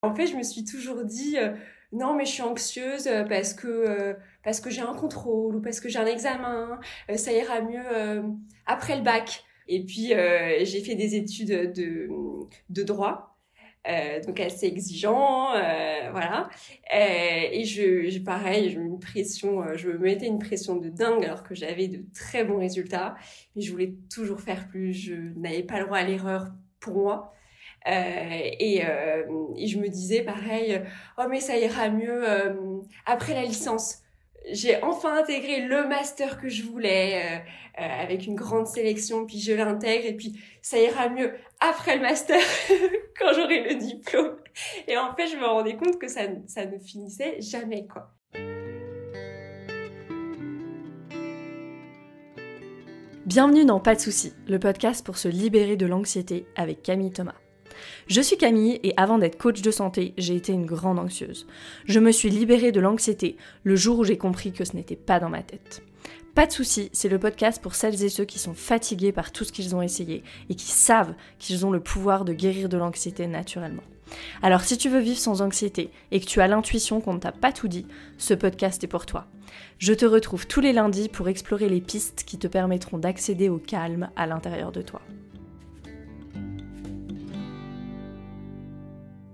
En fait, je me suis toujours dit, non, mais je suis anxieuse parce que j'ai un contrôle ou parce que j'ai un examen. Ça ira mieux après le bac. Et puis, j'ai fait des études de droit. Donc assez exigeant, voilà. Et pareil, je me mettais une pression de dingue alors que j'avais de très bons résultats. Mais je voulais toujours faire plus. Je n'avais pas le droit à l'erreur pour moi. Et je me disais pareil, oh mais ça ira mieux après la licence. J'ai enfin intégré le master que je voulais avec une grande sélection, puis je l'intègre et puis ça ira mieux après le master quand j'aurai le diplôme. Et en fait, je me rendais compte que ça ne finissait jamais, quoi. Bienvenue dans Pas de soucis, le podcast pour se libérer de l'anxiété avec Camille Thomas. Je suis Camille et avant d'être coach de santé, j'ai été une grande anxieuse. Je me suis libérée de l'anxiété le jour où j'ai compris que ce n'était pas dans ma tête. Pas de soucis, c'est le podcast pour celles et ceux qui sont fatigués par tout ce qu'ils ont essayé et qui savent qu'ils ont le pouvoir de guérir de l'anxiété naturellement. Alors si tu veux vivre sans anxiété et que tu as l'intuition qu'on ne t'a pas tout dit, ce podcast est pour toi. Je te retrouve tous les lundis pour explorer les pistes qui te permettront d'accéder au calme à l'intérieur de toi.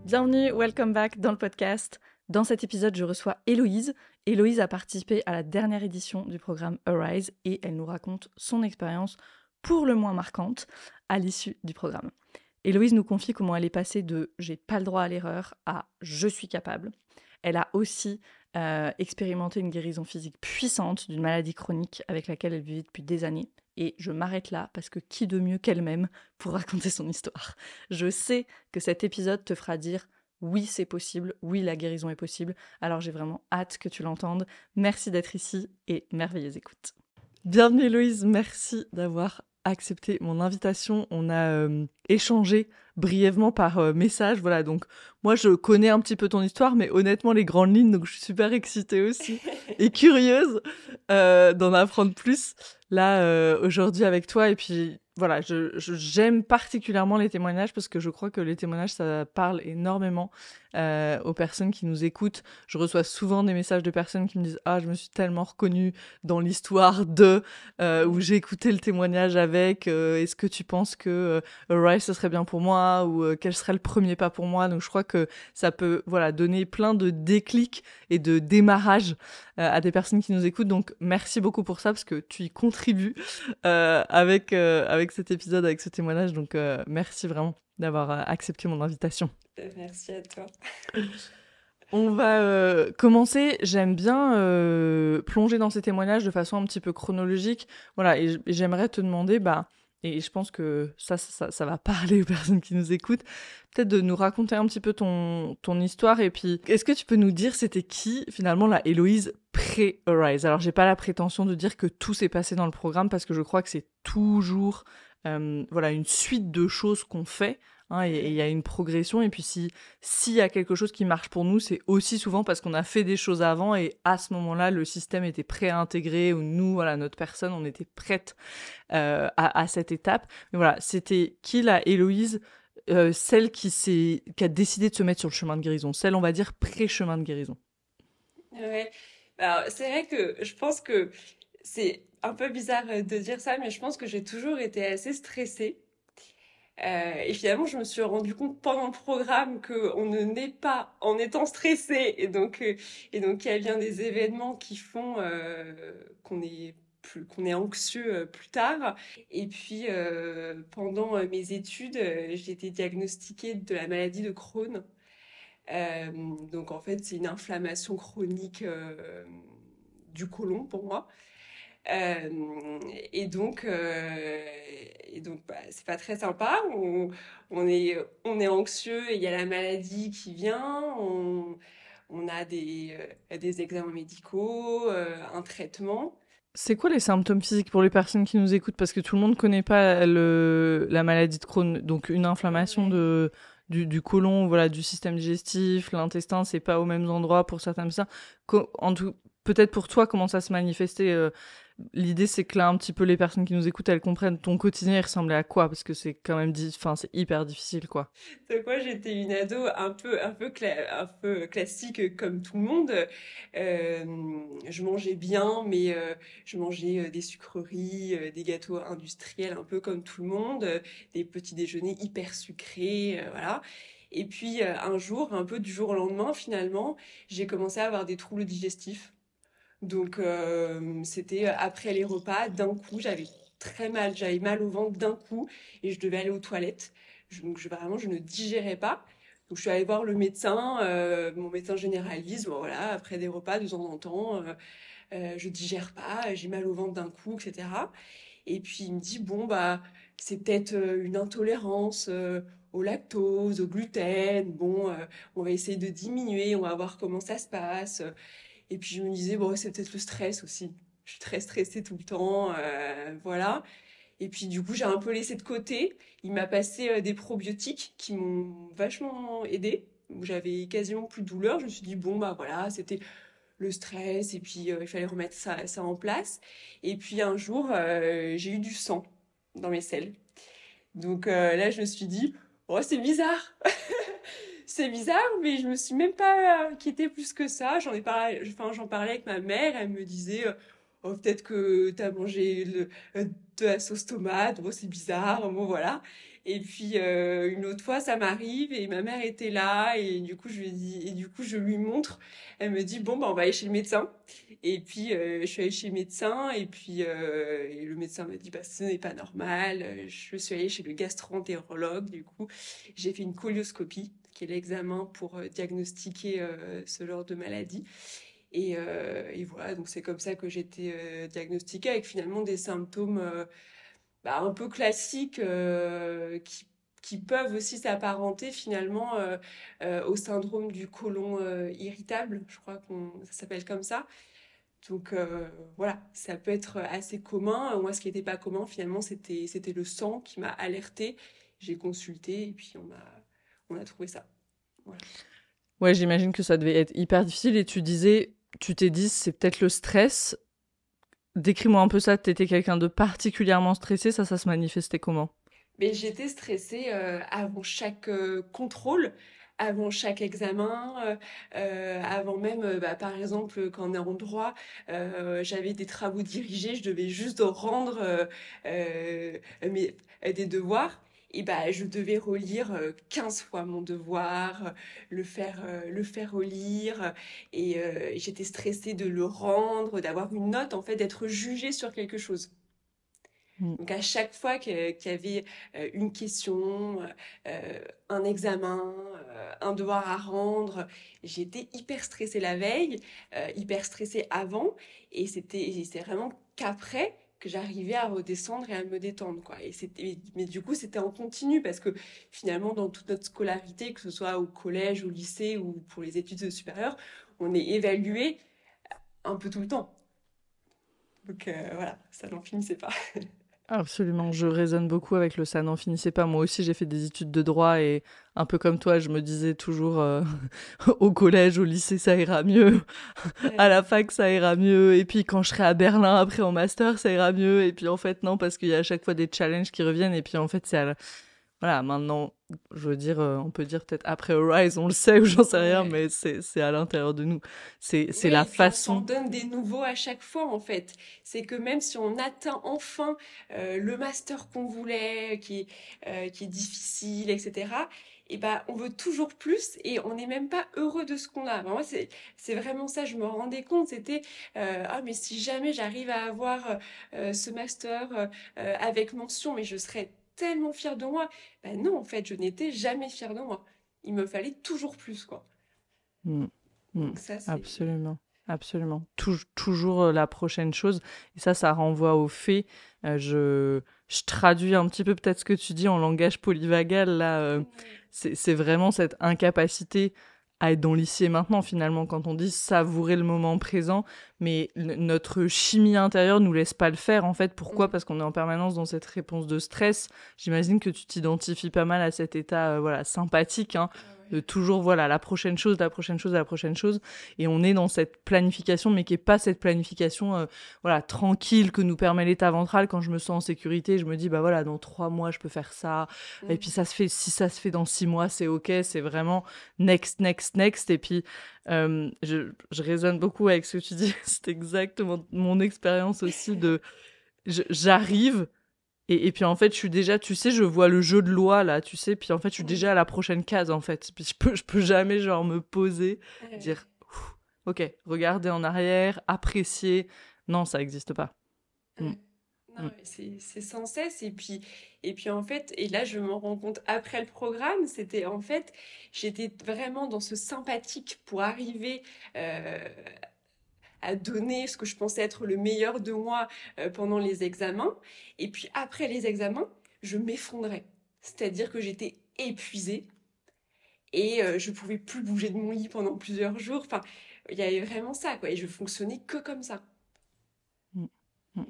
Bienvenue, welcome back dans le podcast. Dans cet épisode, je reçois Héloïse. Héloïse a participé à la dernière édition du programme Arise et elle nous raconte son expérience pour le moins marquante à l'issue du programme. Héloïse nous confie comment elle est passée de « j'ai pas le droit à l'erreur » à « je suis capable ». Elle a aussi expérimenté une guérison physique puissante d'une maladie chronique avec laquelle elle vivait depuis des années. Et je m'arrête là parce que qui de mieux qu'elle-même pour raconter son histoire. Je sais que cet épisode te fera dire « oui, c'est possible, oui, la guérison est possible ». Alors j'ai vraiment hâte que tu l'entendes. Merci d'être ici et merveilleuse écoute. Bienvenue Héloïse, merci d'avoir accepté mon invitation. On a échangé brièvement par message, voilà, donc moi je connais un petit peu ton histoire, mais honnêtement les grandes lignes, donc je suis super excitée aussi et curieuse d'en apprendre plus là aujourd'hui avec toi. Et puis voilà, j'aime particulièrement les témoignages parce que je crois que les témoignages ça parle énormément aux personnes qui nous écoutent. Je reçois souvent des messages de personnes qui me disent « Ah, je me suis tellement reconnue dans l'histoire de où j'ai écouté le témoignage avec est-ce que tu penses que Arise ce serait bien pour moi ou quel serait le premier pas pour moi ?» Donc je crois que ça peut voilà donner plein de déclics et de démarrage à des personnes qui nous écoutent. Donc merci beaucoup pour ça parce que tu y contribues avec cet épisode, avec ce témoignage. Donc merci vraiment d'avoir accepté mon invitation. Merci à toi. On va commencer. J'aime bien plonger dans ces témoignages de façon un petit peu chronologique. Voilà, et j'aimerais te demander, et je pense que ça va parler aux personnes qui nous écoutent, peut-être de nous raconter un petit peu ton histoire. Et puis, est-ce que tu peux nous dire c'était qui, finalement, la Héloïse pré-Arise ? Alors, j'ai pas la prétention de dire que tout s'est passé dans le programme, parce que je crois que c'est toujours une suite de choses qu'on fait. Et il y a une progression, et puis s'il y a quelque chose qui marche pour nous, c'est aussi souvent parce qu'on a fait des choses avant, et à ce moment-là, le système était prêt à intégrer, ou nous, voilà, notre personne, on était prête à cette étape. Mais voilà, c'était qui la Héloïse, celle qui a décidé de se mettre sur le chemin de guérison, celle, on va dire, pré-chemin de guérison. Ouais. Alors, c'est vrai que je pense que c'est un peu bizarre de dire ça, mais je pense que j'ai toujours été assez stressée. Et finalement, je me suis rendu compte pendant le programme qu'on ne naît pas en étant stressé, et donc il y a bien des événements qui font qu'on est anxieux plus tard. Et puis pendant mes études, j'ai été diagnostiquée de la maladie de Crohn. Donc en fait, c'est une inflammation chronique du côlon pour moi. Euh, et donc, euh, c'est pas très sympa. On est anxieux et il y a la maladie qui vient. On a des examens médicaux, un traitement. C'est quoi les symptômes physiques pour les personnes qui nous écoutent ? Parce que tout le monde ne connaît pas la maladie de Crohn. Donc une inflammation Ouais. du côlon, voilà, du système digestif, l'intestin, c'est pas aux mêmes endroits pour certaines personnes. Peut-être pour toi, comment ça se manifestait l'idée, c'est que là, un petit peu, les personnes qui nous écoutent, elles comprennent ton quotidien, il ressemblait à quoi? Parce que c'est quand même, c'est hyper difficile, quoi. Donc moi, j'étais une ado un peu classique comme tout le monde. Je mangeais bien, mais je mangeais des sucreries, des gâteaux industriels, un peu comme tout le monde, des petits déjeuners hyper sucrés, voilà. Et puis un jour, un peu du jour au lendemain, finalement, j'ai commencé à avoir des troubles digestifs. Donc c'était après les repas, d'un coup, j'avais mal au ventre d'un coup et je devais aller aux toilettes. Vraiment, je ne digérais pas. Donc je suis allée voir le médecin, mon médecin généraliste. Bon, voilà, après des repas de temps en temps, je digère pas, j'ai mal au ventre d'un coup, etc. Et puis il me dit bon bah c'est peut-être une intolérance au lactose, au gluten. Bon, on va essayer de diminuer, on va voir comment ça se passe. Et puis je me disais, bon, c'est peut-être le stress aussi. Je suis très stressée tout le temps, voilà. Et puis du coup, j'ai un peu laissé de côté. Il m'a passé des probiotiques qui m'ont vachement aidée. J'avais quasiment plus de douleur. Je me suis dit, bon, bah voilà, c'était le stress. Et puis il fallait remettre ça en place. Et puis un jour, j'ai eu du sang dans mes selles. Donc là, je me suis dit, oh, c'est bizarre. C'est bizarre, mais je me suis même pas inquiétée plus que ça. J'en parlais avec ma mère. Elle me disait, oh, peut-être que t'as mangé de la sauce tomate. Bon, c'est bizarre. Bon, voilà. Et puis une autre fois, ça m'arrive et ma mère était là et du coup je lui montre. Elle me dit bon bah on va aller chez le médecin. Et puis je suis allée chez le médecin et puis et le médecin m'a dit bah ce n'est pas normal. Je suis allée chez le gastro-entérologue. Du coup j'ai fait une colioscopie qui est l'examen pour diagnostiquer ce genre de maladie. Et voilà, donc c'est comme ça que j'ai été diagnostiquée avec finalement des symptômes bah, un peu classiques qui peuvent aussi s'apparenter finalement au syndrome du côlon irritable, je crois qu'on ça s'appelle comme ça. Donc voilà, ça peut être assez commun. Moi, ce qui n'était pas commun finalement, c'était le sang qui m'a alertée. J'ai consulté et puis on a trouvé ça. Voilà. Ouais, j'imagine que ça devait être hyper difficile. Et tu t'es dit, c'est peut-être le stress. Décris-moi un peu ça. T'étais quelqu'un de particulièrement stressé. Ça se manifestait comment? Mais j'étais stressée avant chaque contrôle, avant chaque examen, avant même, bah, par exemple, quand on est en droit, j'avais des travaux dirigés, je devais juste rendre des devoirs. Et bah, je devais relire 15 fois mon devoir, le faire relire. Et j'étais stressée de le rendre, d'avoir une note, en fait, d'être jugée sur quelque chose. Mm. Donc à chaque fois qu'il y avait une question, un examen, un devoir à rendre, j'étais hyper stressée la veille, hyper stressée avant, et c'est vraiment qu'après que j'arrivais à redescendre et à me détendre, quoi. Mais du coup, c'était en continu parce que finalement, dans toute notre scolarité, que ce soit au collège, au lycée ou pour les études supérieures, on est évalué un peu tout le temps. Donc voilà, ça n'en finissait pas. Absolument, je résonne beaucoup avec le ça n'en finissait pas. Moi aussi, j'ai fait des études de droit et un peu comme toi, je me disais toujours au collège, au lycée, ça ira mieux. À la fac, ça ira mieux. Et puis quand je serai à Berlin après en master, ça ira mieux. Et puis en fait, non, parce qu'il y a à chaque fois des challenges qui reviennent. Et puis en fait, voilà, maintenant, je veux dire, on peut dire peut-être après Arise, on le sait ou j'en sais rien, Ouais. mais c'est à l'intérieur de nous. C'est Oui, la et puis on s'en façon. donne des nouveaux à chaque fois en fait. C'est que même si on atteint enfin le master qu'on voulait, qui est difficile, etc., et ben, on veut toujours plus et on n'est même pas heureux de ce qu'on a. Ben, moi, c'est vraiment ça, je me rendais compte. C'était, ah, mais si jamais j'arrive à avoir ce master avec mention, mais je serais tellement fière de moi. Ben non, en fait, je n'étais jamais fière de moi. Il me fallait toujours plus, quoi. Mm, mm, Donc ça, c'est... absolument, absolument. Toujours la prochaine chose. Et ça renvoie au fait. Je traduis un petit peu peut-être ce que tu dis en langage polyvagal. Là, Ouais. c'est vraiment cette incapacité à être dans l'ici et maintenant, finalement, quand on dit savourer le moment présent. Mais notre chimie intérieure nous laisse pas le faire, en fait. Pourquoi? Mm. Parce qu'on est en permanence dans cette réponse de stress. J'imagine que tu t'identifies pas mal à cet état voilà, sympathique, hein, De toujours, voilà, la prochaine chose, la prochaine chose, la prochaine chose. Et on est dans cette planification, mais qui n'est pas cette planification voilà, tranquille que nous permet l'état ventral. Quand je me sens en sécurité, je me dis, bah voilà, dans 3 mois, je peux faire ça. Et puis si ça se fait dans 6 mois, c'est OK. C'est vraiment next, next, next. Et puis, je résonne beaucoup avec ce que tu dis. C'est exactement mon expérience aussi de... J'arrive... Et puis en fait, je suis déjà, tu sais, je vois le jeu de loi là, tu sais, puis en fait, je suis déjà à la prochaine case en fait. Puis je peux jamais genre me poser, dire, ok, regarder en arrière, apprécier. Non, ça n'existe pas. Non, c'est sans cesse. Et puis en fait, et là je me rends compte après le programme, c'était en fait, j'étais vraiment dans ce sympathique pour arriver à donner ce que je pensais être le meilleur de moi pendant les examens. Et puis après les examens, je m'effondrais. C'est-à-dire que j'étais épuisée et je pouvais plus bouger de mon lit pendant plusieurs jours. Enfin, il y avait vraiment ça, quoi. Et je fonctionnais que comme ça. Mm. Donc,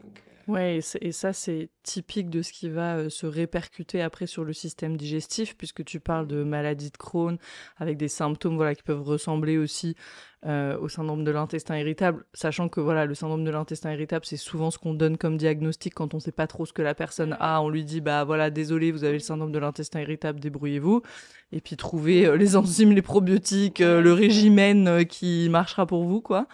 Ouais, et ça, c'est typique de ce qui va se répercuter après sur le système digestif, puisque tu parles de maladie de Crohn, avec des symptômes voilà, qui peuvent ressembler aussi au syndrome de l'intestin irritable, sachant que voilà, le syndrome de l'intestin irritable, c'est souvent ce qu'on donne comme diagnostic quand on ne sait pas trop ce que la personne a. On lui dit, bah voilà, désolé, vous avez le syndrome de l'intestin irritable, débrouillez-vous. Et puis trouver les enzymes, les probiotiques, le régimène qui marchera pour vous, quoi.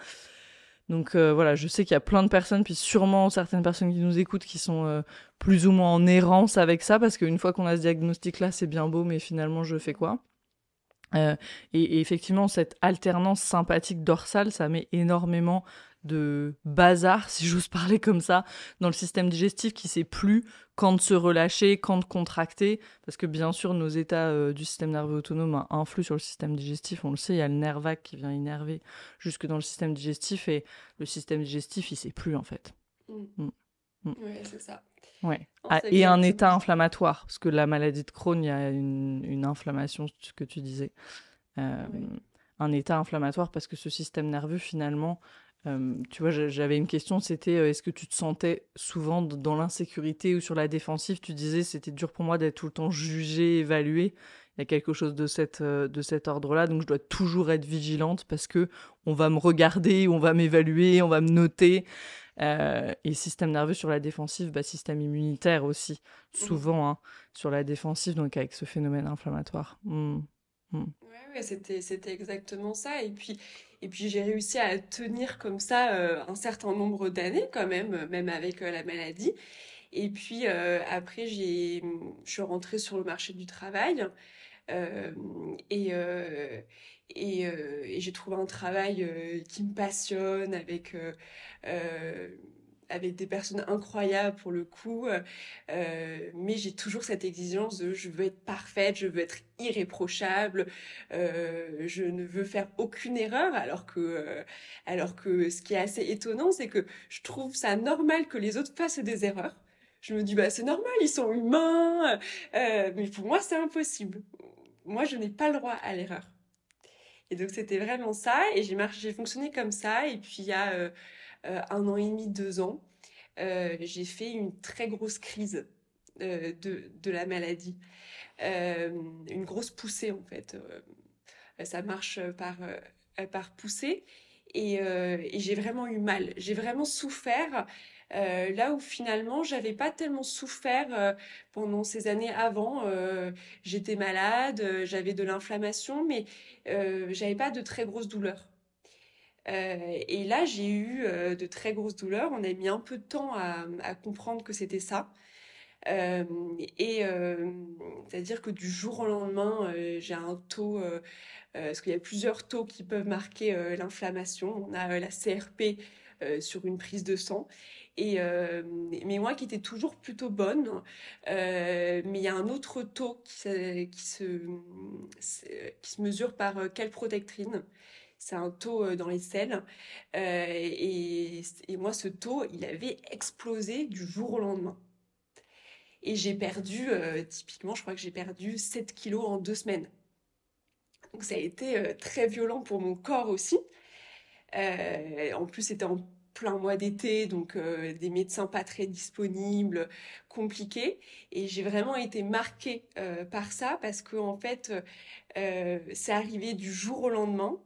Donc voilà, je sais qu'il y a plein de personnes, puis sûrement certaines personnes qui nous écoutent qui sont plus ou moins en errance avec ça, parce qu'une fois qu'on a ce diagnostic-là, c'est bien beau, mais finalement, je fais quoi et effectivement, cette alternance sympathique dorsale, ça met énormément de bazar, si j'ose parler comme ça, dans le système digestif qui sait plus quand de se relâcher, quand de contracter, parce que bien sûr, nos états du système nerveux autonome influent sur le système digestif, on le sait, il y a le nerf vague qui vient innerver jusque dans le système digestif, et le système digestif, il sait plus, en fait. Ouais, c'est ça. Ouais. Non, Ah, c'est et un exactement état ça. inflammatoire, parce que la maladie de Crohn, il y a une inflammation, ce que tu disais. Euh, Ouais. un état inflammatoire parce que ce système nerveux finalement tu vois j'avais une question, c'était est-ce que tu te sentais souvent dans l'insécurité ou sur la défensive? Tu disais c'était dur pour moi d'être tout le temps jugée, évaluée. Il y a quelque chose de cet ordre-là, donc je dois toujours être vigilante parce que on va me regarder, on va m'évaluer, on va me noter. Et système nerveux sur la défensive, bah, système immunitaire aussi, souvent hein, sur la défensive, donc avec ce phénomène inflammatoire. Ouais, c'était exactement ça. Et puis j'ai réussi à tenir comme ça un certain nombre d'années quand même, même avec la maladie. Et puis après, je suis rentrée sur le marché du travail euh, et, euh, et j'ai trouvé un travail qui me passionne euh, avec des personnes incroyables pour le coup, mais j'ai toujours cette exigence de je veux être parfaite, je veux être irréprochable, je ne veux faire aucune erreur, alors que ce qui est assez étonnant, c'est que je trouve ça normal que les autres fassent des erreurs. Je me dis, bah c'est normal, ils sont humains, mais pour moi c'est impossible. Moi je n'ai pas le droit à l'erreur. Et donc c'était vraiment ça, et j'ai fonctionné comme ça, et puis il y a 1 an et demi, 2 ans, j'ai fait une très grosse crise de la maladie. Une grosse poussée en fait. Ça marche par poussée. Et j'ai vraiment eu mal. J'ai vraiment souffert. Là où finalement, j'avais pas tellement souffert pendant ces années avant. J'étais malade, j'avais de l'inflammation, mais j'avais pas de très grosses douleurs. Et là, j'ai eu de très grosses douleurs. On a mis un peu de temps à comprendre que c'était ça. Euh, et c'est-à-dire que du jour au lendemain, j'ai un taux, parce qu'il y a plusieurs taux qui peuvent marquer l'inflammation. On a la CRP sur une prise de sang. Mais moi qui étais toujours plutôt bonne, mais il y a un autre taux qui se mesure par calprotectine. C'est un taux dans les selles. Et moi, ce taux, il avait explosé du jour au lendemain. Et j'ai perdu, typiquement, je crois que j'ai perdu 7 kilos en 2 semaines. Donc ça a été très violent pour mon corps aussi. En plus, c'était en plein mois d'été, donc des médecins pas très disponibles, compliqués. Et j'ai vraiment été marquée par ça parce que en fait, c'est arrivé du jour au lendemain.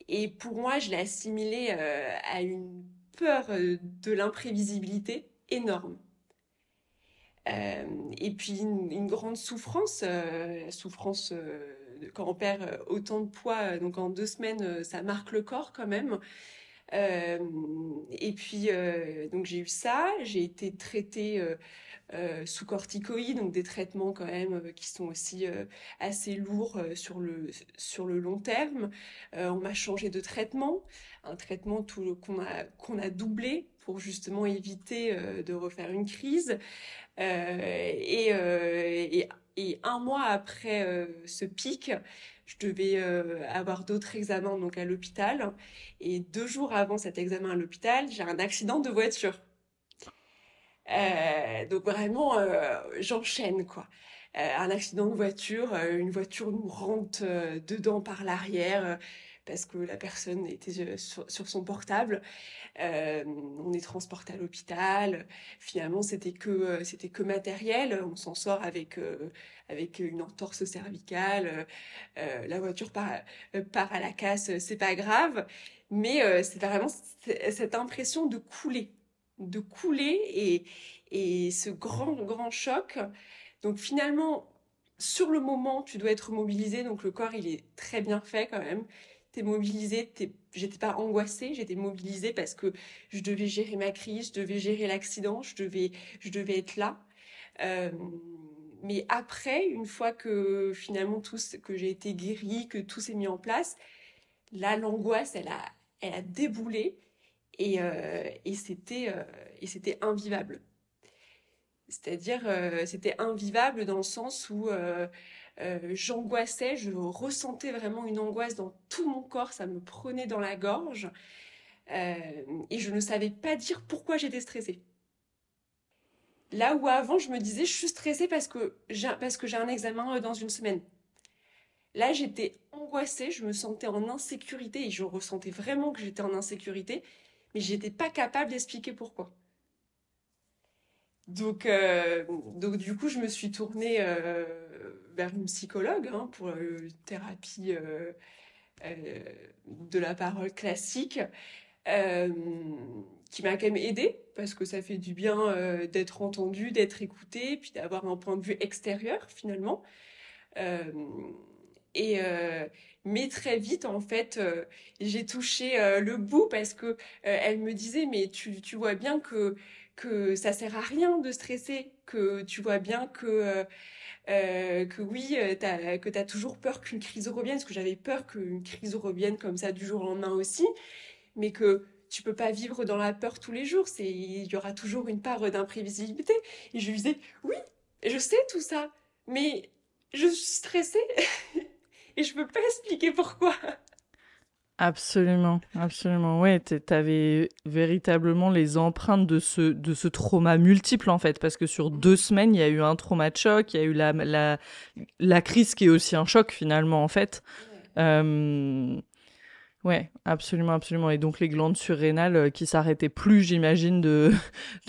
Et pour moi, je l'ai assimilé à une peur de l'imprévisibilité énorme. Et puis une grande souffrance, la souffrance quand on perd autant de poids, donc en 2 semaines, ça marque le corps quand même. Euh, et puis donc j'ai eu ça, j'ai été traitée sous corticoïdes, donc des traitements quand même qui sont aussi assez lourds sur le long terme. On m'a changé de traitement, un traitement qu'on a doublé pour justement éviter de refaire une crise. Et 1 mois après ce pic, je devais avoir d'autres examens donc à l'hôpital. Et 2 jours avant cet examen à l'hôpital, j'ai un accident de voiture. Donc vraiment, j'enchaîne quoi. Un accident de voiture, une voiture nous rentre dedans par l'arrière parce que la personne était sur son portable. On est transporté à l'hôpital. Finalement, c'était que matériel. On s'en sort avec une entorse cervicale. La voiture part à la casse, c'est pas grave. Mais c'est vraiment cette impression de couler et ce grand choc. Donc finalement, sur le moment, tu dois être mobilisé. Donc le corps, il est très bien fait quand même. T'es mobilisé, j'étais pas angoissée, j'étais mobilisée parce que je devais gérer ma crise, je devais gérer l'accident, je devais être là. Euh, mais après, une fois que finalement que j'ai été guérie, que tout s'est mis en place, là, l'angoisse, elle a déboulé et c'était invivable. C'est-à-dire, c'était invivable dans le sens où j'angoissais, je ressentais vraiment une angoisse dans tout mon corps, ça me prenait dans la gorge euh, et je ne savais pas dire pourquoi j'étais stressée. Là où avant, je me disais, je suis stressée parce que j'ai un examen dans une semaine. Là, j'étais angoissée, je me sentais en insécurité et je ressentais vraiment que j'étais en insécurité, mais j'étais pas capable d'expliquer pourquoi. Donc du coup, je me suis tournée vers une psychologue hein, pour une thérapie euh, de la parole classique, euh, qui m'a quand même aidée parce que ça fait du bien d'être entendue, d'être écoutée, puis d'avoir un point de vue extérieur finalement. Euh, et mais très vite en fait, j'ai touché le bout parce que elle me disait mais tu vois bien que ça sert à rien de stresser, que tu vois bien que oui, que t'as toujours peur qu'une crise revienne, parce que j'avais peur qu'une crise revienne comme ça du jour au lendemain aussi, mais que tu peux pas vivre dans la peur tous les jours, il y aura toujours une part d'imprévisibilité. Et je lui disais, oui, je sais tout ça, mais je suis stressée et je peux pas expliquer pourquoi. Absolument, absolument. Ouais, t'avais véritablement les empreintes de ce trauma multiple, en fait, parce que sur 2 semaines, il y a eu un trauma de choc, il y a eu la crise qui est aussi un choc, finalement, en fait. Ouais. Ouais, absolument, absolument. Et donc, les glandes surrénales qui s'arrêtaient plus, j'imagine, de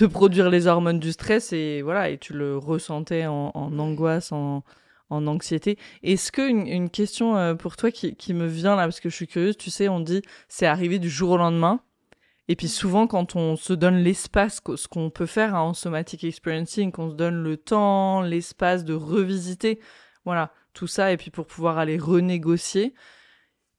produire les hormones du stress, et voilà, et tu le ressentais en Ouais. angoisse, en anxiété. Est-ce que une question pour toi qui me vient là, parce que je suis curieuse, tu sais, on dit c'est arrivé du jour au lendemain. Et puis souvent, quand on se donne l'espace, ce qu'on peut faire hein, en somatic experiencing, qu'on se donne le temps, l'espace de revisiter, voilà, tout ça, et puis pour pouvoir aller renégocier.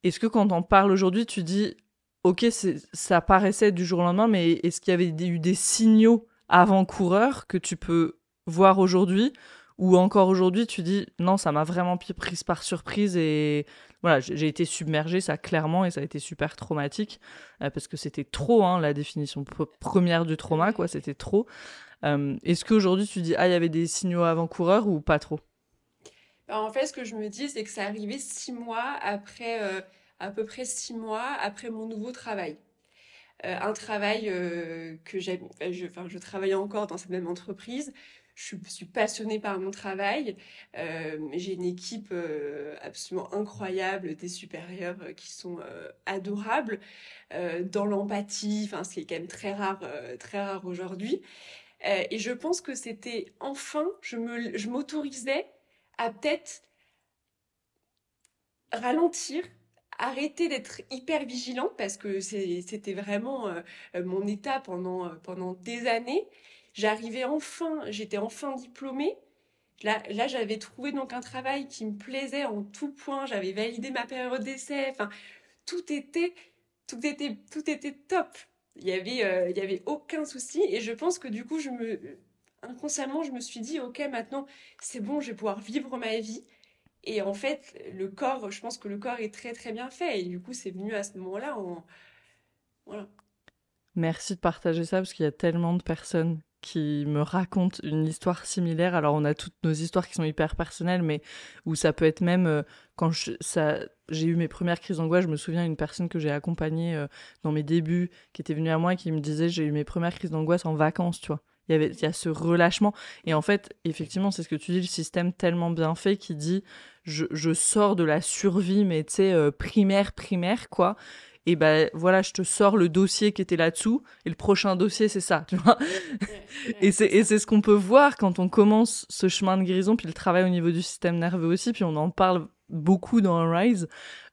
Est-ce que quand on parle aujourd'hui, tu dis, ok, ça paraissait du jour au lendemain, mais est-ce qu'il y avait eu des signaux avant-coureurs que tu peux voir aujourd'hui ou encore aujourd'hui, tu dis, non, ça m'a vraiment prise par surprise et voilà, j'ai été submergée, ça clairement, et ça a été super traumatique parce que c'était trop, hein, la définition première du trauma, quoi, Ouais. c'était trop. Est-ce qu'aujourd'hui, tu dis, ah, il y avait des signaux avant-coureurs ou pas trop? Bah, en fait, ce que je me dis, c'est que ça arrivait 6 mois après, à peu près 6 mois après mon nouveau travail. Un travail que j'aime, enfin, je travaillais encore dans cette même entreprise, Je suis passionnée par mon travail. J'ai une équipe absolument incroyable, des supérieurs qui sont adorables, dans l'empathie, enfin, ce qui est quand même très rare aujourd'hui. Et je pense que c'était enfin, je m'autorisais à peut-être ralentir, arrêter d'être hyper vigilante parce que c'était vraiment mon état pendant des années. J'étais enfin diplômée. Là, j'avais trouvé donc un travail qui me plaisait en tout point. J'avais validé ma période d'essai. Enfin, tout était, tout était top. Il y avait aucun souci. Et je pense que du coup, inconsciemment, je me suis dit, ok, maintenant, c'est bon, je vais pouvoir vivre ma vie. Et en fait, je pense que le corps est très très bien fait. Et du coup, c'est venu à ce moment-là. Voilà. Merci de partager ça parce qu'il y a tellement de personnes qui me racontent une histoire similaire. Alors on a toutes nos histoires qui sont hyper personnelles, mais où ça peut être même quand j'ai eu mes premières crises d'angoisse, je me souviens d'une personne que j'ai accompagnée dans mes débuts, qui était venue à moi et qui me disait j'ai eu mes premières crises d'angoisse en vacances, tu vois. Il y a ce relâchement. Et en fait, effectivement, c'est ce que tu dis, le système tellement bien fait qui dit je sors de la survie, mais tu sais, primaire, quoi. Et ben voilà, je te sors le dossier qui était là-dessous, et le prochain dossier, c'est ça, tu vois. Ouais, c'est Et ça. c'est ce qu'on peut voir quand on commence ce chemin de guérison, puis le travail au niveau du système nerveux aussi, puis on en parle beaucoup dans Rise.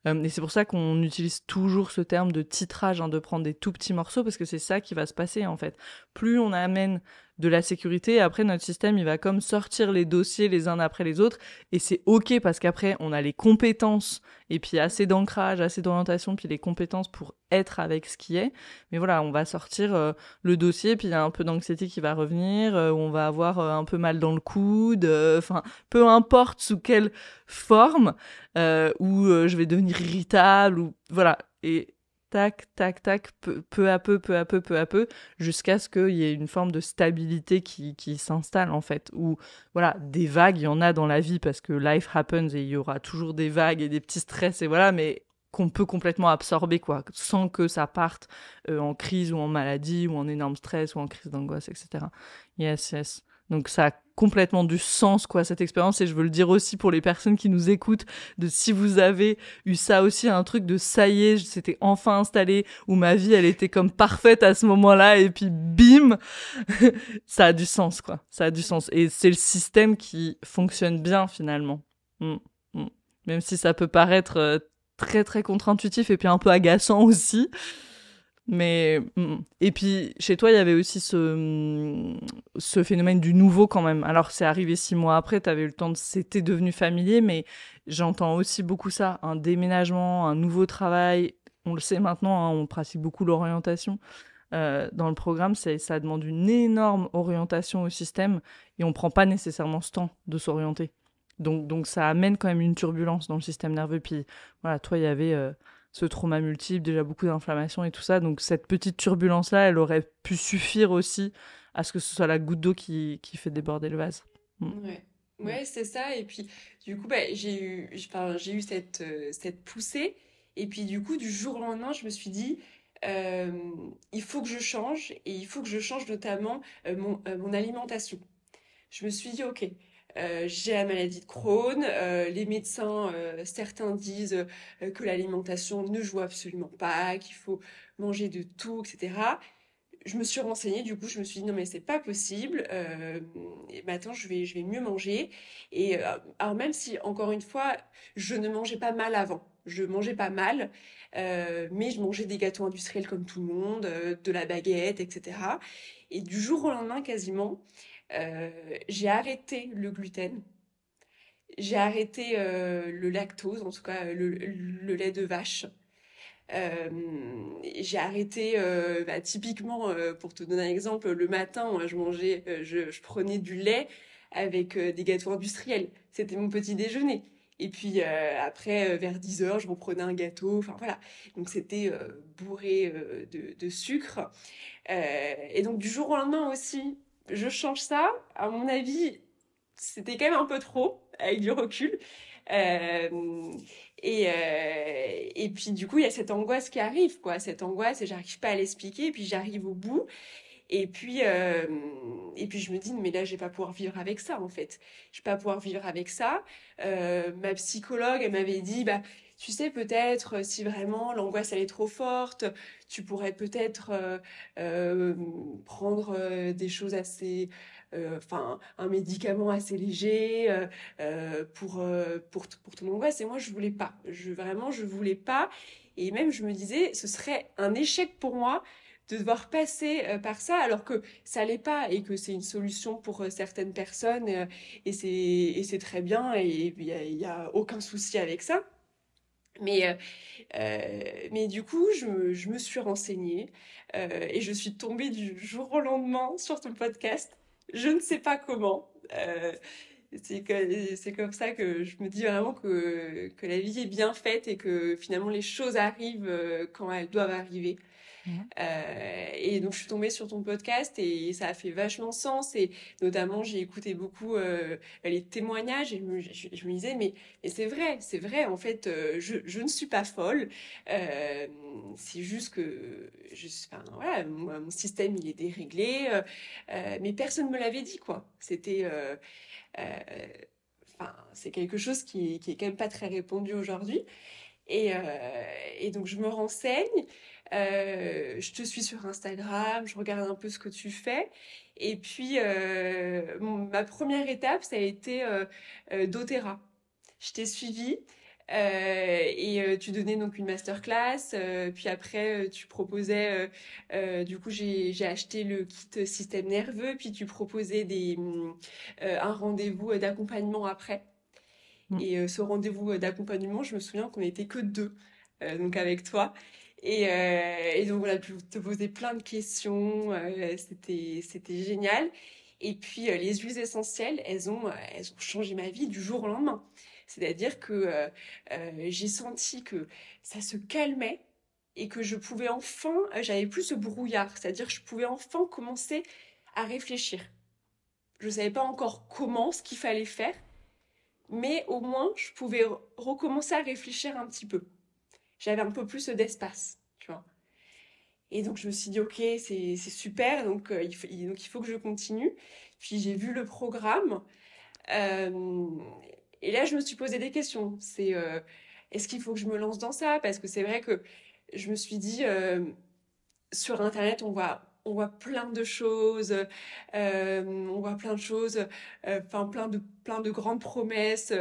Et c'est pour ça qu'on utilise toujours ce terme de titrage, hein, de prendre des tout petits morceaux, parce que c'est ça qui va se passer, en fait. Plus on amène de la sécurité, après notre système, il va comme sortir les dossiers les uns après les autres, et c'est ok, parce qu'après, on a les compétences, et puis assez d'ancrage, assez d'orientation, puis les compétences pour être avec ce qui est. Mais voilà, on va sortir le dossier, puis il y a un peu d'anxiété qui va revenir, où on va avoir un peu mal dans le coude, enfin, peu importe sous quelle forme, où je vais devenir irritable, ou voilà. Et tac, peu à peu, jusqu'à ce qu'il y ait une forme de stabilité qui s'installe, en fait. Où, voilà, des vagues, il y en a dans la vie, parce que life happens, et il y aura toujours des vagues et des petits stress, et voilà, mais qu'on peut complètement absorber, quoi, sans que ça parte en crise ou en maladie ou en énorme stress ou en crise d'angoisse, etc. Yes. Donc ça a complètement du sens, quoi, cette expérience. Et je veux le dire aussi pour les personnes qui nous écoutent, de si vous avez eu ça aussi, un truc de ça y est, c'était enfin installé, où ma vie, elle était comme parfaite à ce moment-là, et puis bim, ça a du sens, quoi. Ça a du sens. Et c'est le système qui fonctionne bien, finalement. Mm, mm. Même si ça peut paraître très, très contre-intuitif et puis un peu agaçant aussi. Mais et puis chez toi il y avait aussi ce phénomène du nouveau quand même. Alors c'est arrivé 6 mois après, t'avais eu le temps c'était devenu familier, mais j'entends aussi beaucoup ça, un déménagement, un nouveau travail. On le sait maintenant, hein, on pratique beaucoup l'orientation dans le programme. Ça demande une énorme orientation au système et on prend pas nécessairement ce temps de s'orienter. Donc ça amène quand même une turbulence dans le système nerveux. Puis voilà, toi il y avait ce trauma multiple, déjà beaucoup d'inflammation et tout ça. Donc cette petite turbulence-là, elle aurait pu suffire aussi à ce que ce soit la goutte d'eau qui fait déborder le vase. Mm. Ouais. Mm. Ouais, c'est ça. Et puis, du coup, bah, j'ai eu cette poussée. Et puis, du coup, du jour au lendemain, je me suis dit, euh, il faut que je change. Et il faut que je change notamment mon alimentation. Je me suis dit, ok, j'ai la maladie de Crohn. Les médecins, certains disent que l'alimentation ne joue absolument pas, qu'il faut manger de tout, etc. Je me suis renseignée, du coup, je me suis dit non, mais c'est pas possible. Et maintenant, je vais mieux manger. Et alors, même si, encore une fois, je ne mangeais pas mal avant, je mangeais pas mal, mais je mangeais des gâteaux industriels comme tout le monde, de la baguette, etc. Et du jour au lendemain, quasiment, euh, j'ai arrêté le gluten. J'ai arrêté le lactose, en tout cas le lait de vache. Euh, j'ai arrêté, typiquement, pour te donner un exemple, le matin, moi, je prenais du lait avec des gâteaux industriels. C'était mon petit déjeuner. Et puis après, vers 10 heures, je reprenais un gâteau. Enfin voilà. Donc c'était bourré de sucre. Et donc du jour au lendemain aussi, je change ça. À mon avis, c'était quand même un peu trop, avec du recul. Euh, et puis du coup, il y a cette angoisse qui arrive, quoi. Cette angoisse, et j'arrive pas à l'expliquer, et puis j'arrive au bout. Et puis, je me dis, mais là, je vais pas pouvoir vivre avec ça, en fait. Je vais pas pouvoir vivre avec ça. Ma psychologue, elle m'avait dit, bah, tu sais, peut-être, si vraiment l'angoisse, elle est trop forte, tu pourrais peut-être prendre des choses assez... Enfin, un médicament assez léger pour ton angoisse. Et moi, je voulais pas. Vraiment, je voulais pas. Et même, je me disais, ce serait un échec pour moi de devoir passer par ça alors que ça l'est pas et que c'est une solution pour certaines personnes et c'est très bien et il y a aucun souci avec ça. Mais, mais du coup, je me suis renseignée et je suis tombée du jour au lendemain sur ton podcast. Je ne sais pas comment. C'est comme ça que je me dis vraiment que la vie est bien faite et que finalement les choses arrivent quand elles doivent arriver. Mhm. Et donc je suis tombée sur ton podcast et ça a fait vachement sens et notamment j'ai écouté beaucoup les témoignages et je me disais mais c'est vrai en fait je ne suis pas folle. Euh, c'est juste que enfin voilà mon système il est déréglé mais personne me l'avait dit quoi. C'était euh, enfin c'est quelque chose qui est quand même pas très répandu aujourd'hui. Et, euh, et donc, je me renseigne, je te suis sur Instagram, je regarde un peu ce que tu fais. Et puis, ma première étape, ça a été doTERRA. Je t'ai suivi et tu donnais donc une masterclass. Puis après, tu proposais, du coup, j'ai acheté le kit système nerveux. Puis tu proposais un rendez-vous d'accompagnement après. Mm. Et ce rendez-vous d'accompagnement, je me souviens qu'on n'était que deux, donc avec toi. Et donc, on a pu te poser plein de questions. C'était génial. Et puis, les huiles essentielles, elles ont changé ma vie du jour au lendemain. C'est-à-dire que j'ai senti que ça se calmait et que je pouvais enfin, j'avais plus ce brouillard. C'est-à-dire que je pouvais enfin commencer à réfléchir. Je ne savais pas encore comment, ce qu'il fallait faire, mais au moins je pouvais recommencer à réfléchir un petit peu. J'avais un peu plus d'espace, tu vois. Et donc je me suis dit ok c'est super donc il faut que je continue. Puis j'ai vu le programme euh, et là je me suis posé des questions. C'est est-ce qu'il faut que je me lance dans ça? Parce que c'est vrai que je me suis dit sur Internet, on voit plein de choses, on voit plein de choses, enfin plein de grandes promesses.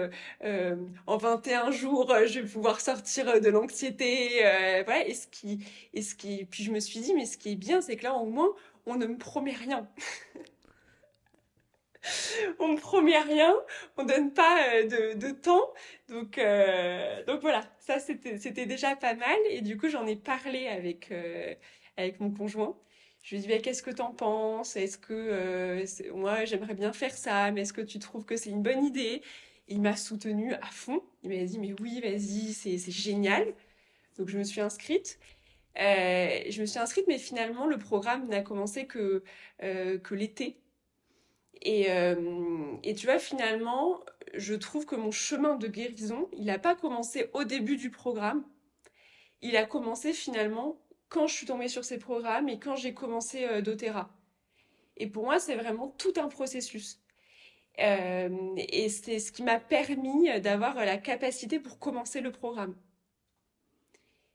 En 21 jours, je vais pouvoir sortir de l'anxiété. Voilà. Puis je me suis dit, mais ce qui est bien, c'est que là, au moins, on ne me promet rien. On me promet rien, on donne pas de temps. Donc voilà, ça c'était déjà pas mal. Et du coup, j'en ai parlé avec mon conjoint. Je lui ai dit, mais qu'est-ce que t'en penses? Est-ce que moi j'aimerais bien faire ça, mais est-ce que tu trouves que c'est une bonne idée? Il m'a soutenue à fond. Il m'a dit, mais oui, vas-y, c'est génial. Donc je me suis inscrite. Mais finalement, le programme n'a commencé que l'été. Et tu vois, finalement, je trouve que mon chemin de guérison, il n'a pas commencé au début du programme. Il a commencé finalement quand je suis tombée sur ces programmes et quand j'ai commencé doTERRA. Et pour moi, c'est vraiment tout un processus. Et c'est ce qui m'a permis d'avoir la capacité pour commencer le programme.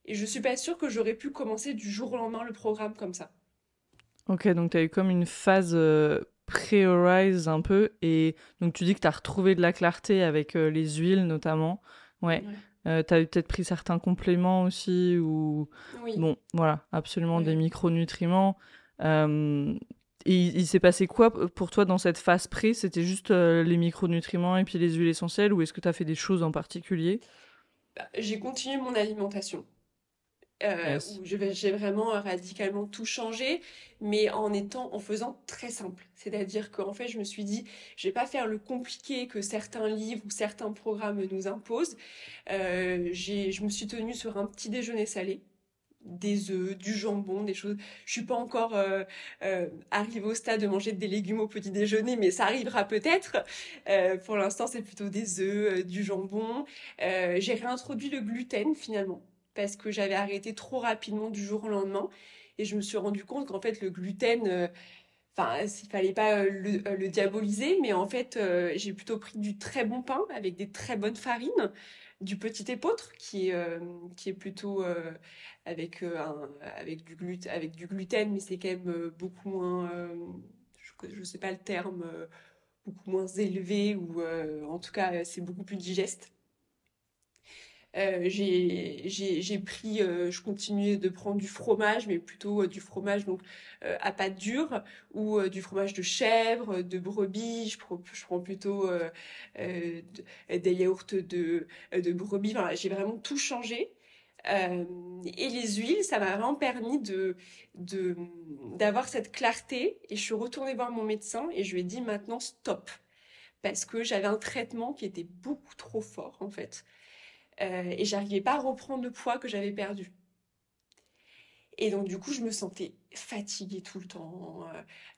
Et je suis pas sûre que j'aurais pu commencer du jour au lendemain le programme comme ça. Ok, donc tu as eu comme une phase pré-Arise un peu, et donc tu dis que tu as retrouvé de la clarté avec les huiles notamment. Ouais. Ouais. Tu as peut-être pris certains compléments aussi, ou... Oui. Bon, voilà, absolument des Ouais. micronutriments. Et il s'est passé quoi pour toi dans cette phase pré? C'était juste les micronutriments et puis les huiles essentielles, ou est-ce que tu as fait des choses en particulier? Bah, j'ai continué mon alimentation. Yes. Où j'ai vraiment radicalement tout changé, mais en faisant très simple. C'est-à-dire qu'en fait, je me suis dit, je vais pas faire le compliqué que certains livres ou certains programmes nous imposent. Je me suis tenue sur un petit déjeuner salé. Des œufs, du jambon, des choses. Je suis pas encore arrivée au stade de manger des légumes au petit déjeuner, mais ça arrivera peut-être. Pour l'instant, c'est plutôt des œufs, du jambon. J'ai réintroduit le gluten finalement. parce que j'avais arrêté trop rapidement du jour au lendemain. Et je me suis rendu compte qu'en fait, le gluten, enfin, il fallait pas le diaboliser, mais en fait, j'ai plutôt pris du très bon pain avec des très bonnes farines, du petit épeautre qui est plutôt avec du gluten, mais c'est quand même beaucoup moins, je sais pas le terme, beaucoup moins élevé ou en tout cas, c'est beaucoup plus digeste. J'ai pris, je continuais de prendre du fromage, mais plutôt du fromage donc à pâte dure ou du fromage de chèvre, de brebis. Je prends plutôt des yaourts de brebis. Voilà, j'ai vraiment tout changé. Et les huiles, ça m'a vraiment permis de, d'avoir cette clarté. Et je suis retournée voir mon médecin et je lui ai dit maintenant stop. Parce que j'avais un traitement qui était beaucoup trop fort en fait. Et j'arrivais pas à reprendre le poids que j'avais perdu. Et donc du coup, je me sentais fatiguée tout le temps.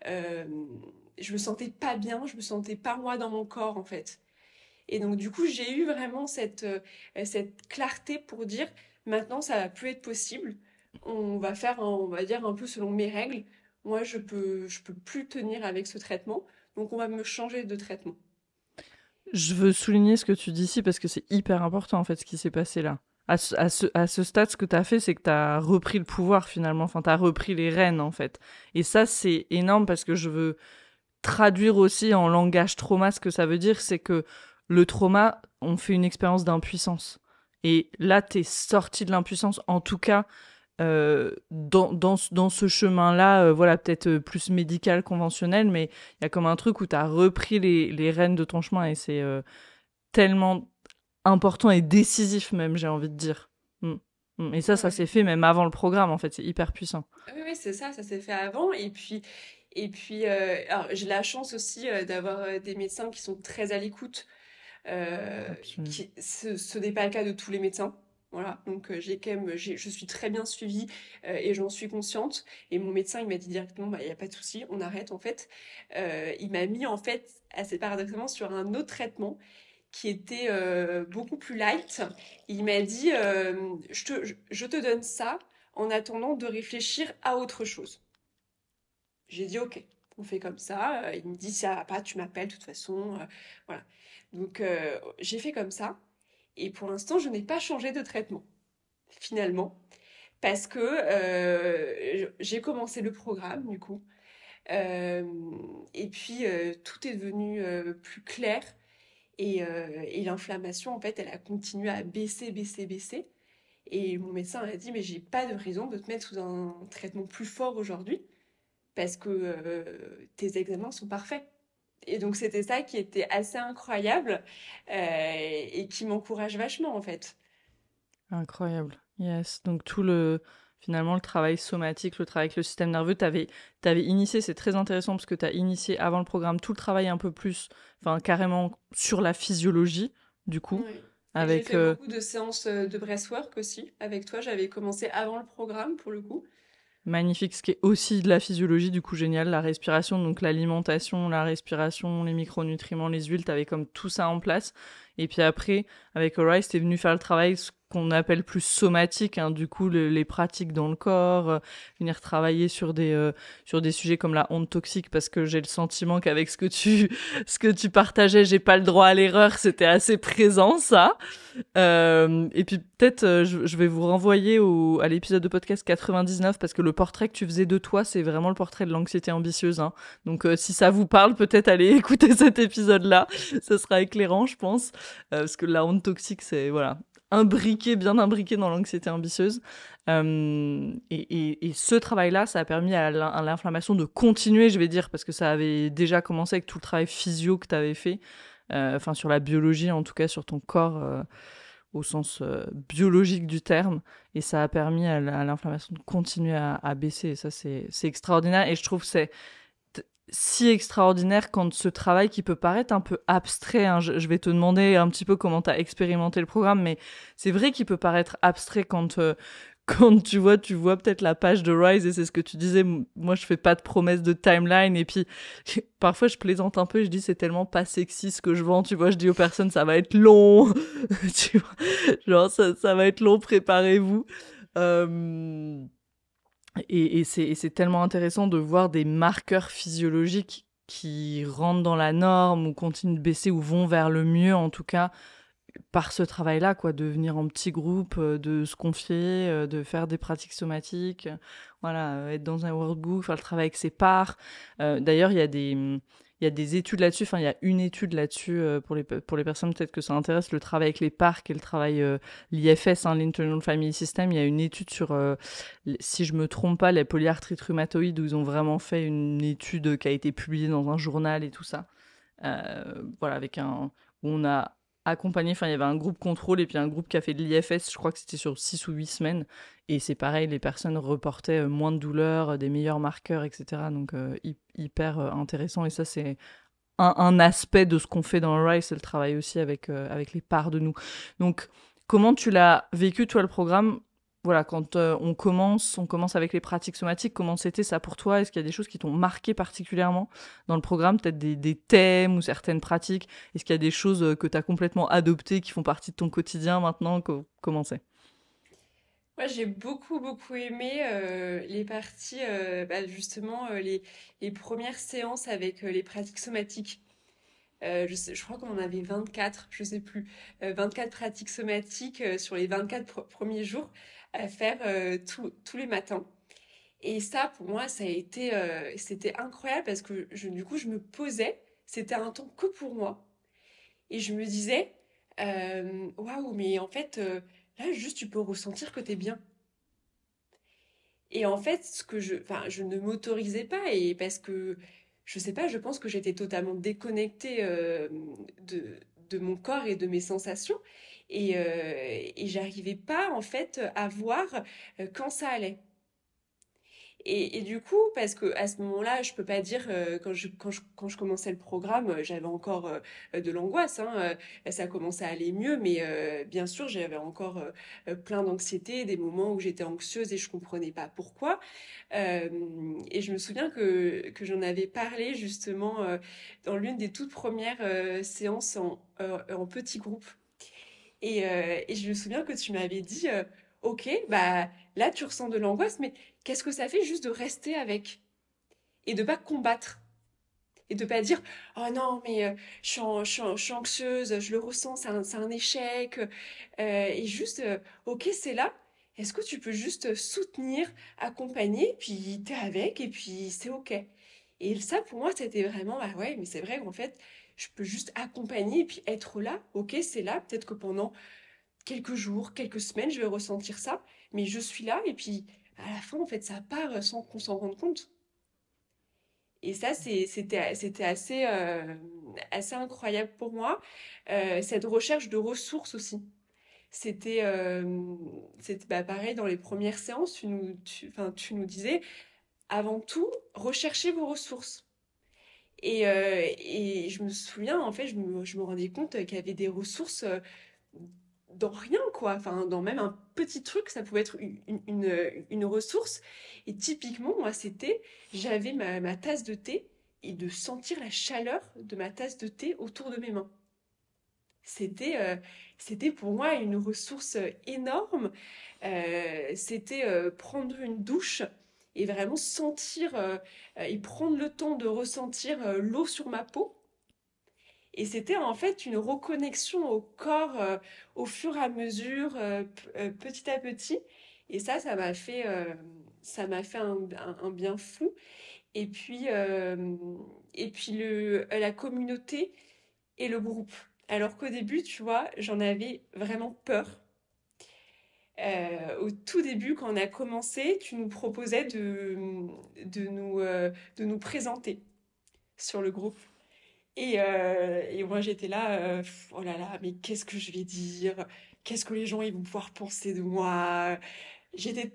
Je me sentais pas bien, je me sentais pas moi dans mon corps en fait. Et donc du coup, j'ai eu vraiment cette clarté pour dire maintenant ça va plus être possible. On va faire, on va dire un peu selon mes règles. Moi, je peux plus tenir avec ce traitement, donc on va me changer de traitement. Je veux souligner ce que tu dis ici parce que c'est hyper important en fait ce qui s'est passé là. À ce stade, ce que tu as fait, c'est que tu as repris le pouvoir finalement, enfin tu as repris les rênes en fait. Et ça, c'est énorme parce que je veux traduire aussi en langage trauma ce que ça veut dire, c'est que le trauma, on fait une expérience d'impuissance. Et là, tu es sorti de l'impuissance, en tout cas, dans ce chemin-là, voilà, peut-être plus médical, conventionnel, mais il y a comme un truc où tu as repris les rênes de ton chemin et c'est tellement important et décisif même, j'ai envie de dire. Mm. Et ça Ouais. s'est fait même avant le programme, en fait, c'est hyper puissant. Oui, oui, c'est ça s'est fait avant. Et puis alors, j'ai la chance aussi d'avoir des médecins qui sont très à l'écoute. Absolument. Ce n'est pas le cas de tous les médecins. Voilà, donc j'ai quand même, je suis très bien suivie et j'en suis consciente. Et mon médecin, il m'a dit directement, bah, il n'y a pas de souci, on arrête en fait. Il m'a mis en fait, assez paradoxalement, sur un autre traitement qui était beaucoup plus light. Il m'a dit, je te donne ça en attendant de réfléchir à autre chose. J'ai dit ok, on fait comme ça. Il me dit si ça va pas, tu m'appelles de toute façon. Voilà. Donc j'ai fait comme ça. Et pour l'instant, je n'ai pas changé de traitement, finalement, parce que j'ai commencé le programme, du coup. Euh, et puis tout est devenu plus clair. Et l'inflammation, en fait, elle a continué à baisser, baisser, baisser. Et mon médecin a dit, mais j'ai pas de raison de te mettre sous un traitement plus fort aujourd'hui parce que tes examens sont parfaits. Et donc c'était ça qui était assez incroyable et qui m'encourage vachement en fait. Incroyable. Yes. Donc finalement, le travail somatique, le travail avec le système nerveux, t'avais initié, c'est très intéressant parce que t'as initié avant le programme tout le travail un peu plus, enfin carrément sur la physiologie, du coup, Oui. Et j'ai avec fait beaucoup de séances de breathwork aussi. Avec toi, j'avais commencé avant le programme pour le coup. magnifique, ce qui est aussi de la physiologie, du coup génial, la respiration, donc l'alimentation, la respiration, les micronutriments, les huiles, t'avais comme tout ça en place. Et puis après, avec Arise, t'es venu faire le travail ce qu'on appelle plus somatique, hein, du coup les pratiques dans le corps, venir travailler sur des sujets comme la honte toxique, parce que j'ai le sentiment qu'avec ce que tu partageais, j'ai pas le droit à l'erreur, c'était assez présent ça. Et puis peut-être je vais vous renvoyer à l'épisode de podcast 99 parce que le portrait que tu faisais de toi, c'est vraiment le portrait de l'anxiété ambitieuse. Hein. Donc si ça vous parle, peut-être allez écouter cet épisode-là. Ça sera éclairant, je pense. Parce que la honte toxique, c'est voilà bien imbriqué dans l'anxiété ambitieuse. Et ce travail-là, ça a permis à l'inflammation de continuer, je vais dire, parce que ça avait déjà commencé avec tout le travail physio que tu avais fait. Enfin, sur la biologie, en tout cas, sur ton corps au sens biologique du terme, et ça a permis à l'inflammation de continuer à baisser, et ça c'est extraordinaire, et je trouve que c'est si extraordinaire quand ce travail qui peut paraître un peu abstrait, hein, je vais te demander un petit peu comment tu as expérimenté le programme, mais c'est vrai qu'il peut paraître abstrait quand tu vois peut-être la page de Rise et c'est ce que tu disais, moi je fais pas de promesses de timeline et puis parfois je plaisante un peu, je dis c'est tellement pas sexy ce que je vends, tu vois, je dis aux personnes ça va être long, tu vois, genre ça va être long, préparez-vous. Euh, et c'est tellement intéressant de voir des marqueurs physiologiques qui rentrent dans la norme ou continuent de baisser ou vont vers le mieux en tout cas par ce travail-là, quoi, de venir en petit groupe, de se confier, de faire des pratiques somatiques, voilà, être dans un workbook, faire le travail avec ses pairs. D'ailleurs, il y a des études là-dessus, enfin, il y a une étude là-dessus pour les personnes peut-être que ça intéresse, le travail avec les pairs, qui est le travail l'IFS, hein, l'Internal Family System. Il y a une étude sur, si je me trompe pas, les polyarthrites rhumatoïdes, où ils ont vraiment fait une étude qui a été publiée dans un journal et tout ça. Voilà, où on a accompagné, enfin il y avait un groupe contrôle et puis un groupe qui a fait de l'IFS, je crois que c'était sur 6 ou 8 semaines, et c'est pareil, les personnes reportaient moins de douleurs, des meilleurs marqueurs, etc. Donc hyper intéressant, et ça c'est un aspect de ce qu'on fait dans le RISE, c'est le travail aussi avec les parts de nous. Donc comment tu l'as vécu toi le programme? Voilà, quand on commence avec les pratiques somatiques, comment c'était ça pour toi? Est-ce qu'il y a des choses qui t'ont marqué particulièrement dans le programme, peut-être des thèmes ou certaines pratiques? Est-ce qu'il y a des choses que tu as complètement adoptées, qui font partie de ton quotidien maintenant? Comment c'est? Moi, j'ai beaucoup, beaucoup aimé les parties, justement, les premières séances avec les pratiques somatiques. Je crois qu'on en avait 24, je sais plus, 24 pratiques somatiques sur les 24 premiers jours à faire tous les matins. Et ça, pour moi, c'était incroyable parce que du coup, je me posais, c'était un temps que pour moi. Et je me disais, waouh, mais en fait, là, juste, tu peux ressentir que t'es bien. Et en fait, enfin, je ne m'autorisais pas et parce que, je sais pas, je pense que j'étais totalement déconnectée de mon corps et de mes sensations et j'arrivais pas en fait à voir quand ça allait. Et du coup, parce que à ce moment-là, je peux pas dire quand je commençais le programme, j'avais encore de l'angoisse, hein, ça commençait à aller mieux, mais bien sûr, j'avais encore plein d'anxiété, des moments où j'étais anxieuse et je comprenais pas pourquoi. Euh, et je me souviens que j'en avais parlé justement dans l'une des toutes premières séances en petit groupe. Et je me souviens que tu m'avais dit, ok, bah là tu ressens de l'angoisse, mais qu'est-ce que ça fait juste de rester avec et de pas combattre et de pas dire, oh non, mais je suis anxieuse, je le ressens, c'est un échec. Et juste, ok, c'est là. Est-ce que tu peux juste soutenir, accompagner, puis t'es avec, et puis c'est ok. Et ça, pour moi, c'était vraiment, bah ouais, mais c'est vrai qu'en fait, je peux juste accompagner et puis être là. Ok, c'est là. Peut-être que pendant quelques jours, quelques semaines, je vais ressentir ça, mais je suis là et puis à la fin, en fait, ça part sans qu'on s'en rende compte. Et ça, c'était assez incroyable pour moi. Cette recherche de ressources aussi. C'était bah, pareil dans les premières séances, enfin, tu nous disais, avant tout, recherchez vos ressources. Et je me souviens, en fait, je me rendais compte qu'il y avait des ressources dans rien, quoi. Enfin, dans même un petit truc, ça pouvait être une ressource. Et typiquement, moi, j'avais ma tasse de thé et de sentir la chaleur de ma tasse de thé autour de mes mains. C'était, euh, c'était pour moi une ressource énorme. C'était prendre une douche et vraiment sentir et prendre le temps de ressentir l'eau sur ma peau. Et c'était en fait une reconnexion au corps au fur et à mesure, petit à petit. Et ça m'a fait un bien fou. Et puis, euh, et puis la communauté et le groupe. Alors qu'au début, tu vois, j'en avais vraiment peur. Au tout début, quand on a commencé, tu nous proposais de nous présenter sur le groupe. Et moi, j'étais là, oh là là, mais qu'est-ce que je vais dire? Qu'est-ce que les gens ils vont pouvoir penser de moi? C'était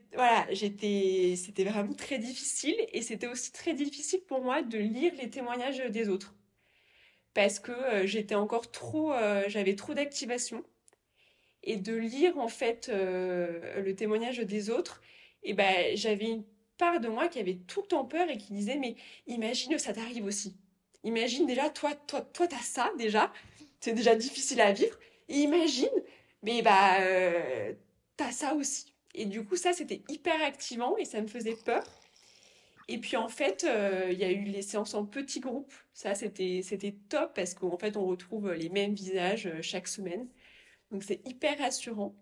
vraiment très difficile. Et c'était aussi très difficile pour moi de lire les témoignages des autres. Parce que j'étais encore j'avais trop d'activation. et de lire en fait le témoignage des autres, et ben j'avais une part de moi qui avait tout le temps peur et qui disait mais imagine ça t'arrive aussi. Imagine déjà toi t'as ça déjà, c'est déjà difficile à vivre. Et imagine mais t'as ça aussi. Et du coup ça c'était hyper activant et ça me faisait peur. Et puis en fait, il y a eu les séances en petits groupes. Ça, c'était top parce qu'en fait, on retrouve les mêmes visages chaque semaine. Donc c'est hyper rassurant.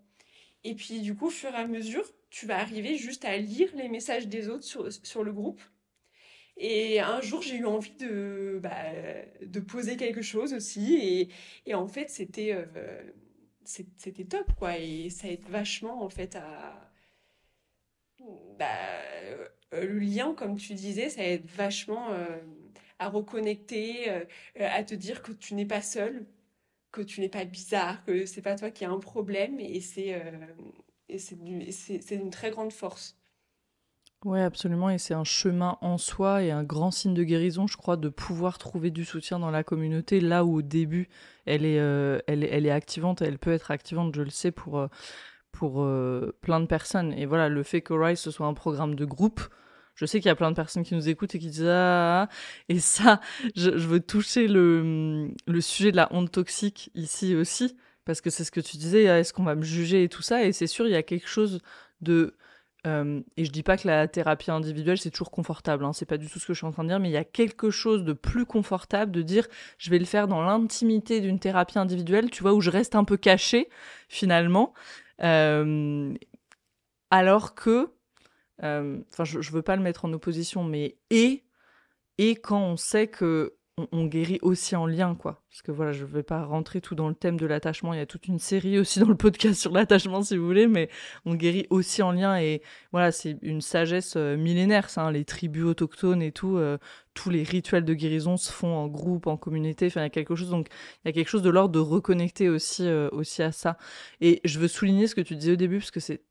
Et puis du coup, au fur et à mesure, tu vas arriver juste à lire les messages des autres sur le groupe. Et un jour, j'ai eu envie de poser quelque chose aussi. Et en fait, c'était top, quoi. Et ça aide vachement, en fait, bah, le lien, comme tu disais, ça aide vachement à reconnecter, à te dire que tu n'es pas seul, que tu n'es pas bizarre, que c'est pas toi qui as un problème, c'est une très grande force. Ouais, absolument, et c'est un chemin en soi et un grand signe de guérison, je crois, de pouvoir trouver du soutien dans la communauté, là où au début, elle est activante, elle peut être activante, je le sais, pour plein de personnes. Et voilà, le fait qu'Arise, ce soit un programme de groupe, je sais qu'il y a plein de personnes qui nous écoutent et qui disent «Ah!» Et ça, je veux toucher le sujet de la honte toxique ici aussi, parce que c'est ce que tu disais, est-ce qu'on va me juger et tout ça, et c'est sûr, il y a quelque chose de... et je dis pas que la thérapie individuelle c'est toujours confortable, hein, c'est pas du tout ce que je suis en train de dire, mais il y a quelque chose de plus confortable de dire je vais le faire dans l'intimité d'une thérapie individuelle, tu vois, où je reste un peu cachée finalement, euh, alors que, enfin je veux pas le mettre en opposition, mais et quand on sait que on guérit aussi en lien, quoi. Parce que voilà, je vais pas rentrer tout dans le thème de l'attachement. Il y a toute une série aussi dans le podcast sur l'attachement, si vous voulez, mais on guérit aussi en lien. Et voilà, c'est une sagesse millénaire, ça, hein, les tribus autochtones et tout. Tous les rituels de guérison se font en groupe, en communauté. Enfin, il y a quelque chose, donc il y a quelque chose de l'ordre de reconnecter aussi à ça. Et je veux souligner ce que tu disais au début, parce que c'est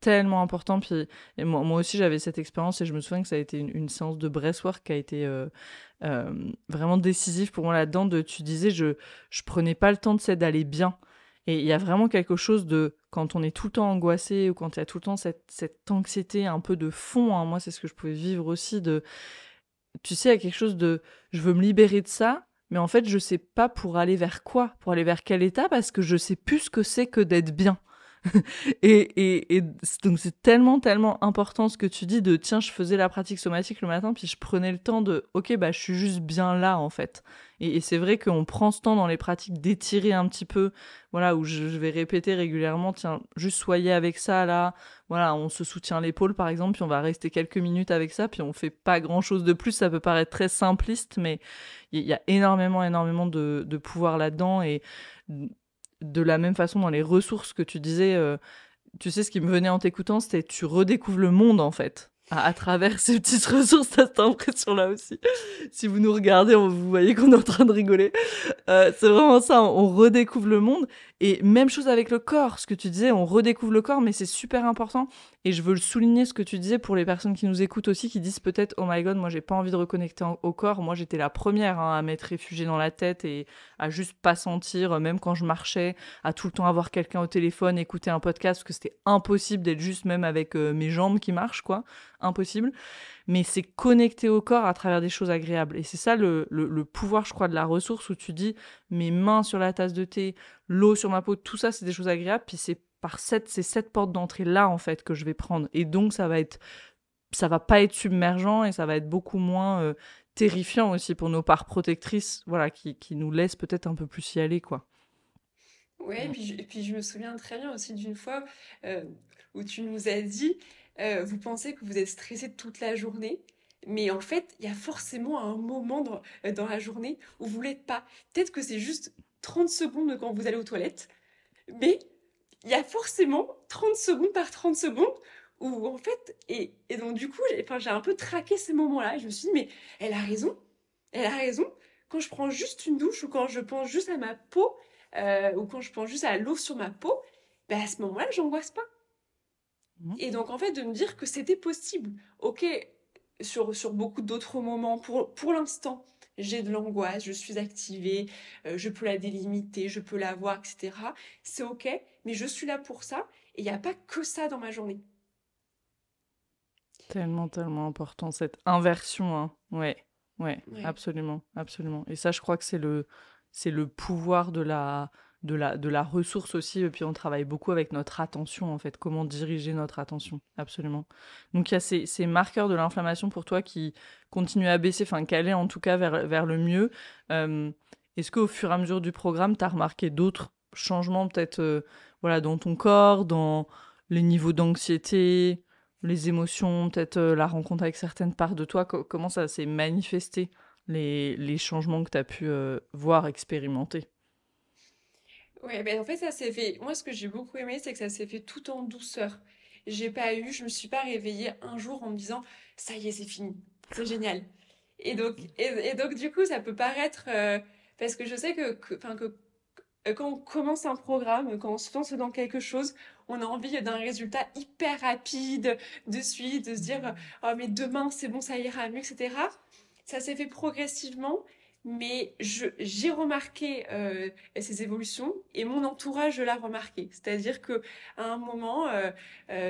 tellement important. Puis et moi aussi, j'avais cette expérience et je me souviens que ça a été une séance de breathwork qui a été vraiment décisif pour moi là-dedans. Tu disais, je prenais pas le temps d'aller bien. Et il y a vraiment quelque chose de, quand on est tout le temps angoissé ou quand il y a tout le temps cette anxiété un peu de fond, hein, moi c'est ce que je pouvais vivre aussi, de, tu sais, il y a quelque chose de, je veux me libérer de ça, mais en fait je sais pas pour aller vers quoi, pour aller vers quel état, parce que je sais plus ce que c'est que d'être bien. Et donc c'est tellement, tellement important ce que tu dis de tiens, je faisais la pratique somatique le matin, puis je prenais le temps de ok, bah je suis juste bien là en fait. Et c'est vrai qu'on prend ce temps dans les pratiques d'étirer un petit peu, voilà, où je vais répéter régulièrement, tiens, juste soyez avec ça là, voilà, on se soutient l'épaule par exemple, puis on va rester quelques minutes avec ça, puis on fait pas grand chose de plus, ça peut paraître très simpliste, mais il y a énormément, énormément de pouvoir là-dedans. Et de la même façon dans les ressources que tu disais, tu sais, ce qui me venait en t'écoutant, c'était tu redécouvres le monde en fait. À travers ces petites ressources, t'as cette impression-là aussi. Si vous nous regardez, vous voyez qu'on est en train de rigoler. C'est vraiment ça, on redécouvre le monde. Et même chose avec le corps, ce que tu disais, on redécouvre le corps, mais c'est super important. Et je veux le souligner, ce que tu disais, pour les personnes qui nous écoutent aussi, qui disent peut-être « Oh my God, moi j'ai pas envie de reconnecter au corps ». Moi j'étais la première à m'être réfugiée dans la tête et à juste pas sentir, même quand je marchais, à tout le temps avoir quelqu'un au téléphone, écouter un podcast, parce que c'était impossible d'être juste même avec mes jambes qui marchent, quoi. Impossible. Mais c'est connecter au corps à travers des choses agréables. Et c'est ça le pouvoir, je crois, de la ressource, où tu dis mes mains sur la tasse de thé, l'eau sur ma peau, tout ça, c'est des choses agréables. Puis c'est par ces 7 portes d'entrée-là, en fait, que je vais prendre. Et donc, ça va pas être submergent et ça va être beaucoup moins terrifiant aussi pour nos parts protectrices, voilà, qui nous laissent peut-être un peu plus y aller, quoi. Ouais, Mm. et puis je me souviens très bien aussi d'une fois euh, où tu nous as dit, vous pensez que vous êtes stressé toute la journée, mais en fait, il y a forcément un moment dans la journée où vous l'êtes pas. Peut-être que c'est juste 30 secondes quand vous allez aux toilettes, mais il y a forcément 30 secondes par 30 secondes où en fait, et donc du coup, j'ai un peu traqué ces moments-là, et je me suis dit, mais elle a raison, elle a raison. Quand je prends juste une douche ou quand je pense juste à ma peau, ou quand je pense juste à l'eau sur ma peau, ben à ce moment-là, j'angoisse pas. Mm. Et donc, en fait, de me dire que c'était possible. Ok, sur beaucoup d'autres moments, pour l'instant, j'ai de l'angoisse, je suis activée, je peux la délimiter, je peux la voir, etc. C'est ok, mais je suis là pour ça, et il n'y a pas que ça dans ma journée. Tellement, tellement important, cette inversion, hein. Ouais, ouais, Ouais. absolument, absolument. Et ça, je crois que c'est le pouvoir de la ressource aussi. Et puis, on travaille beaucoup avec notre attention, en fait. Comment diriger notre attention, absolument. Donc, il y a ces marqueurs de l'inflammation pour toi qui continuent à baisser, enfin, qu'aller en tout cas vers le mieux. Euh, Est-ce qu'au fur et à mesure du programme, tu as remarqué d'autres changements, peut-être, voilà, dans ton corps, dans les niveaux d'anxiété, les émotions, peut-être la rencontre avec certaines parts de toi, comment ça s'est manifesté, les changements que tu as pu voir, expérimenter? Ouais, ben en fait, ça s'est fait. Moi, ce que j'ai beaucoup aimé, c'est que ça s'est fait tout en douceur. Je me suis pas réveillée un jour en me disant, ça y est, c'est fini, c'est génial. Et donc, du coup, ça peut paraître, parce que je sais enfin, quand on commence un programme, quand on se lance dans quelque chose, on a envie d'un résultat hyper rapide, de suite, de se dire, oh, mais demain, c'est bon, ça ira mieux, etc. Ça s'est fait progressivement, mais j'ai remarqué ces évolutions et mon entourage l'a remarqué. C'est-à-dire que à un moment,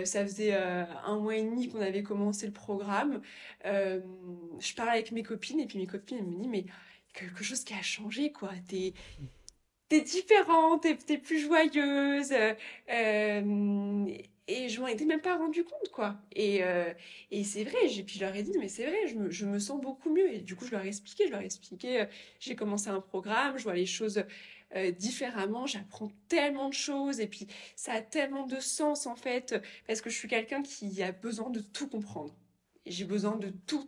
ça faisait 1 mois et demi qu'on avait commencé le programme. euh, je parlais avec mes copines et puis mes copines elles me disent, mais quelque chose qui a changé, quoi. T'es différente, t'es plus joyeuse. Et je m'en étais même pas rendu compte, quoi. Et c'est vrai, puis je leur ai dit, mais c'est vrai, je me sens beaucoup mieux. Et du coup, je leur ai expliqué, j'ai commencé un programme, je vois les choses différemment, j'apprends tellement de choses, et puis ça a tellement de sens, en fait, parce que je suis quelqu'un qui a besoin de tout comprendre. Et j'ai besoin de tout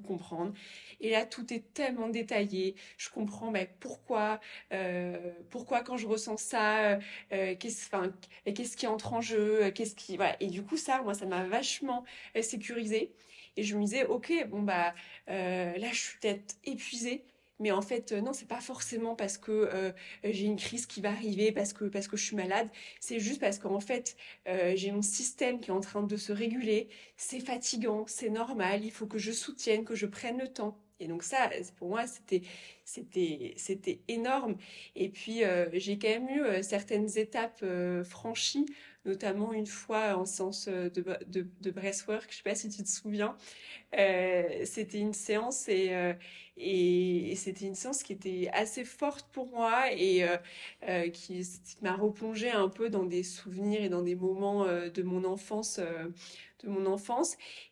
comprendre. Et là, tout est tellement détaillé. Je comprends mais pourquoi quand je ressens ça, enfin, qu'est-ce qui entre en jeu, voilà. Et du coup, ça, moi, ça m'a vachement sécurisée. Et je me disais, ok, bon, bah, là, je suis peut-être épuisée. Mais en fait, non, c'est pas forcément parce que j'ai une crise qui va arriver, parce que je suis malade. C'est juste parce qu'en fait, j'ai mon système qui est en train de se réguler. C'est fatigant, c'est normal. Il faut que je soutienne, que je prenne le temps. Et donc ça, pour moi, c'était énorme. Et puis, j'ai quand même eu certaines étapes franchies, notamment une fois en séance de breathwork. Je sais pas si tu te souviens. C'était une séance et c'était une séance qui était assez forte pour moi et qui m'a replongée un peu dans des souvenirs et dans des moments de mon enfance.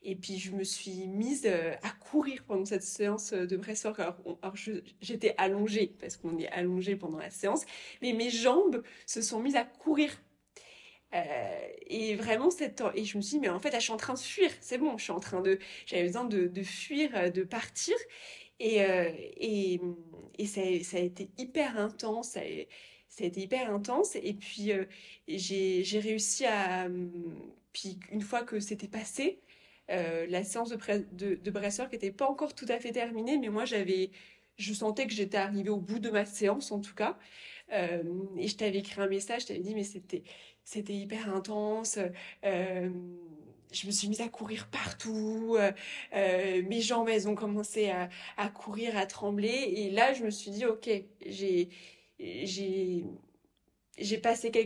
Et puis je me suis mise à courir pendant cette séance de breathwork. Alors j'étais allongée parce qu'on est allongé pendant la séance, mais mes jambes se sont mises à courir et vraiment, et je me suis dit, mais en fait, là, je suis en train de fuir, c'est bon, j'avais besoin de fuir, de partir. Et, euh, et, et ça a été hyper intense, ça a été hyper intense. Et puis, j'ai réussi puis une fois que c'était passé, la séance de breathwork n'était pas encore tout à fait terminée, mais moi, je sentais que j'étais arrivée au bout de ma séance, en tout cas. Euh, et je t'avais écrit un message, je t'avais dit, mais c'était hyper intense. Euh, je me suis mise à courir partout. Mes jambes, elles ont commencé à courir, à trembler. Et là, je me suis dit, ok, j'ai,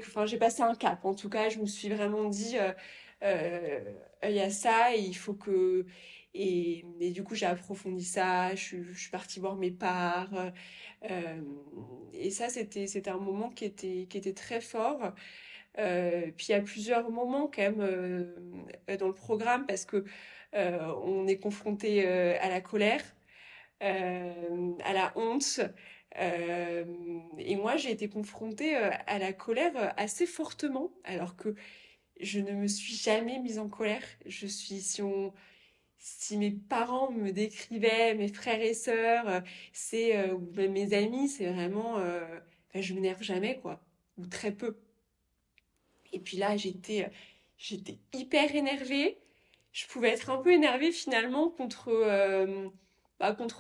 enfin, j'ai passé un cap. En tout cas, je me suis vraiment dit, euh, il y a ça et il faut que. Et du coup, j'ai approfondi ça. Je suis partie voir mes parts. Euh, et ça, c'était un moment qui était très fort. Puis il y a plusieurs moments quand même dans le programme parce que on est confronté à la colère, à la honte. Euh, et moi, j'ai été confrontée à la colère assez fortement, alors que je ne me suis jamais mise en colère. Si mes parents me décrivaient, mes frères et sœurs, ou même mes amis, c'est vraiment, enfin, je m'énerve jamais, quoi, ou très peu. Et puis là, j'étais hyper énervée. Je pouvais être un peu énervée finalement contre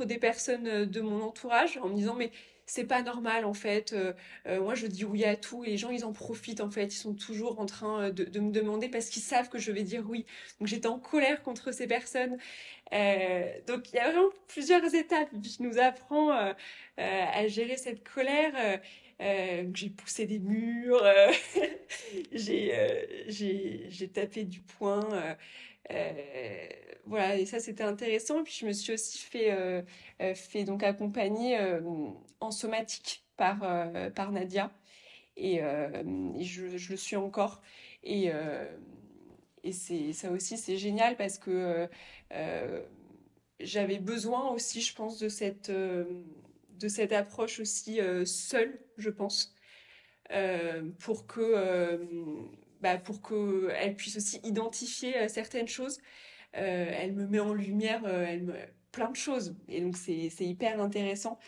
des personnes de mon entourage en me disant mais c'est pas normal en fait. Moi je dis oui à tout et les gens ils en profitent en fait. Ils sont toujours en train de me demander parce qu'ils savent que je vais dire oui. Donc j'étais en colère contre ces personnes. Donc il y a vraiment plusieurs étapes. Je nous apprends à gérer cette colère. J'ai poussé des murs, j'ai tapé du poing. Euh, voilà, et ça c'était intéressant. Puis je me suis aussi fait donc accompagner en somatique par Nadia. Et je le suis encore. Et, euh, et ça aussi, c'est génial parce que euh, j'avais besoin aussi, je pense, de cette approche aussi seule, je pense, pour que elle puisse aussi identifier certaines choses. Elle me met en lumière plein de choses. Et donc, c'est hyper intéressant.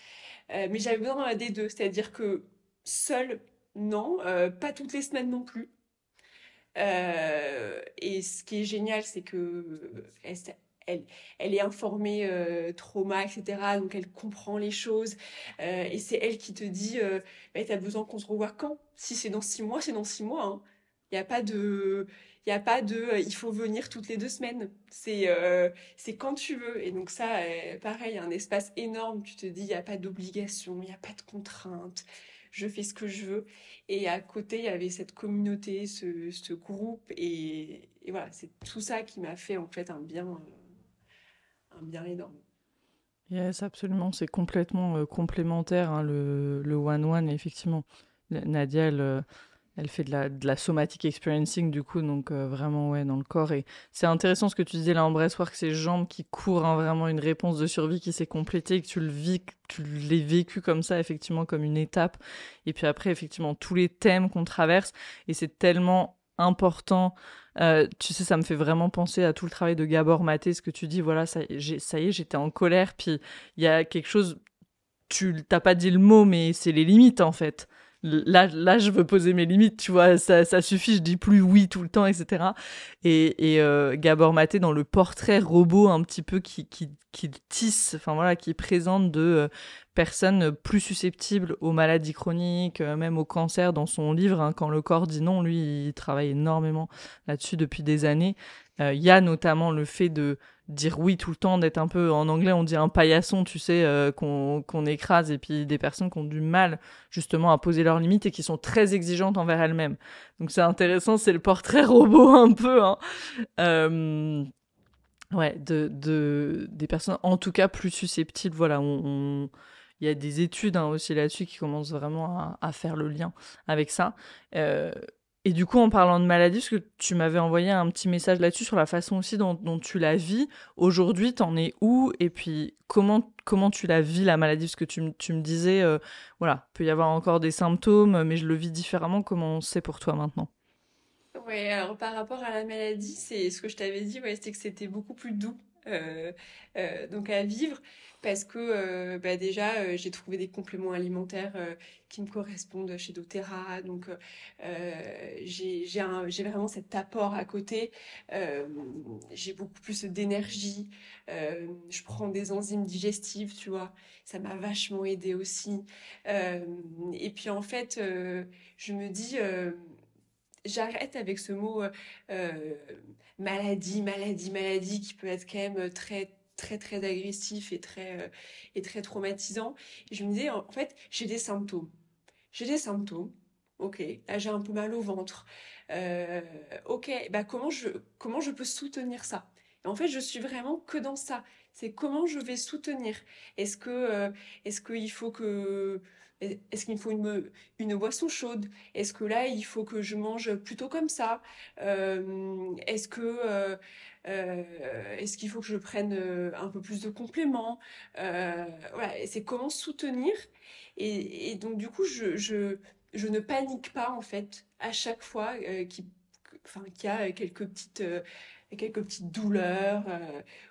Mais j'avais besoin des deux, c'est-à-dire que seule, non, pas toutes les semaines non plus. Et ce qui est génial, c'est que elle, elle est informée trauma, etc. Donc elle comprend les choses. Et c'est elle qui te dit, bah, t'as besoin qu'on se revoie quand? Si c'est dans 6 mois, c'est dans 6 mois, hein. Il n'y a pas de, il y a pas de, il faut venir toutes les 2 semaines. C'est quand tu veux. Et donc ça, pareil, un espace énorme. Tu te dis, il n'y a pas d'obligation, il n'y a pas de contrainte. Je fais ce que je veux. Et à côté, il y avait cette communauté, ce groupe. Et voilà, c'est tout ça qui m'a fait en fait un bien énorme. Yes, absolument, c'est complètement complémentaire, hein, le one-one, effectivement. Nadia, elle fait de la somatic experiencing, du coup, donc vraiment, ouais, dans le corps. Et c'est intéressant ce que tu disais là en breathwork, ces jambes qui courent, hein, vraiment une réponse de survie qui s'est complétée, que tu le vis, que tu l'aies vécu comme ça, effectivement, comme une étape. Et puis après, effectivement, tous les thèmes qu'on traverse, et c'est tellement important. Tu sais, ça me fait vraiment penser à tout le travail de Gabor Maté, ce que tu dis, voilà, ça y est, j'étais en colère, puis il y a quelque chose, tu t'as pas dit le mot, mais c'est les limites, en fait. Là, je veux poser mes limites, tu vois, ça suffit, je dis plus oui tout le temps, etc. Et Gabor Maté, dans le portrait robot un petit peu qui tisse, enfin voilà, qui présente de personnes plus susceptibles aux maladies chroniques, même au cancer dans son livre, hein, Quand le corps dit non, lui, il travaille énormément là-dessus depuis des années. Il y a notamment le fait de dire oui tout le temps, d'être un peu, en anglais on dit un paillasson, tu sais, qu'on écrase, et puis des personnes qui ont du mal justement à poser leurs limites et qui sont très exigeantes envers elles-mêmes. Donc c'est intéressant, c'est le portrait robot un peu, hein. Ouais, des personnes en tout cas plus susceptibles, voilà, il y a des études, hein, aussi là-dessus qui commencent vraiment à faire le lien avec ça. Euh, et du coup, en parlant de maladie, parce que tu m'avais envoyé un petit message là-dessus sur la façon aussi dont tu la vis, aujourd'hui, t'en es où? Et puis, comment tu la vis, la maladie? Parce que tu me disais, voilà, peut y avoir encore des symptômes, mais je le vis différemment. Comment c'est pour toi maintenant? Ouais, alors par rapport à la maladie, c'est ce que je t'avais dit, ouais, c'était que c'était beaucoup plus doux euh, donc à vivre parce que bah déjà j'ai trouvé des compléments alimentaires qui me correspondent chez doTERRA, donc j'ai vraiment cet apport à côté. Euh, j'ai beaucoup plus d'énergie, je prends des enzymes digestives, tu vois, ça m'a vachement aidé aussi. Euh, et puis en fait, je me dis j'arrête avec ce mot euh, maladie, maladie, maladie, qui peut être quand même très, très, très agressif et très traumatisant. Et je me disais, en fait, j'ai des symptômes. J'ai des symptômes. Ok, là j'ai un peu mal au ventre. Euh, ok, bah comment je peux soutenir ça? Et en fait, je suis vraiment que dans ça. C'est comment je vais soutenir. Est-ce que, euh, est-ce qu'il faut que, est-ce qu'il me faut une boisson chaude? Est-ce que là, il faut que je mange plutôt comme ça? Est-ce que, est-ce qu'il faut que je prenne un peu plus de compléments? Voilà, et c'est comment soutenir. Et donc, du coup, je ne panique pas, en fait, à chaque fois qu'il y a quelques petites douleurs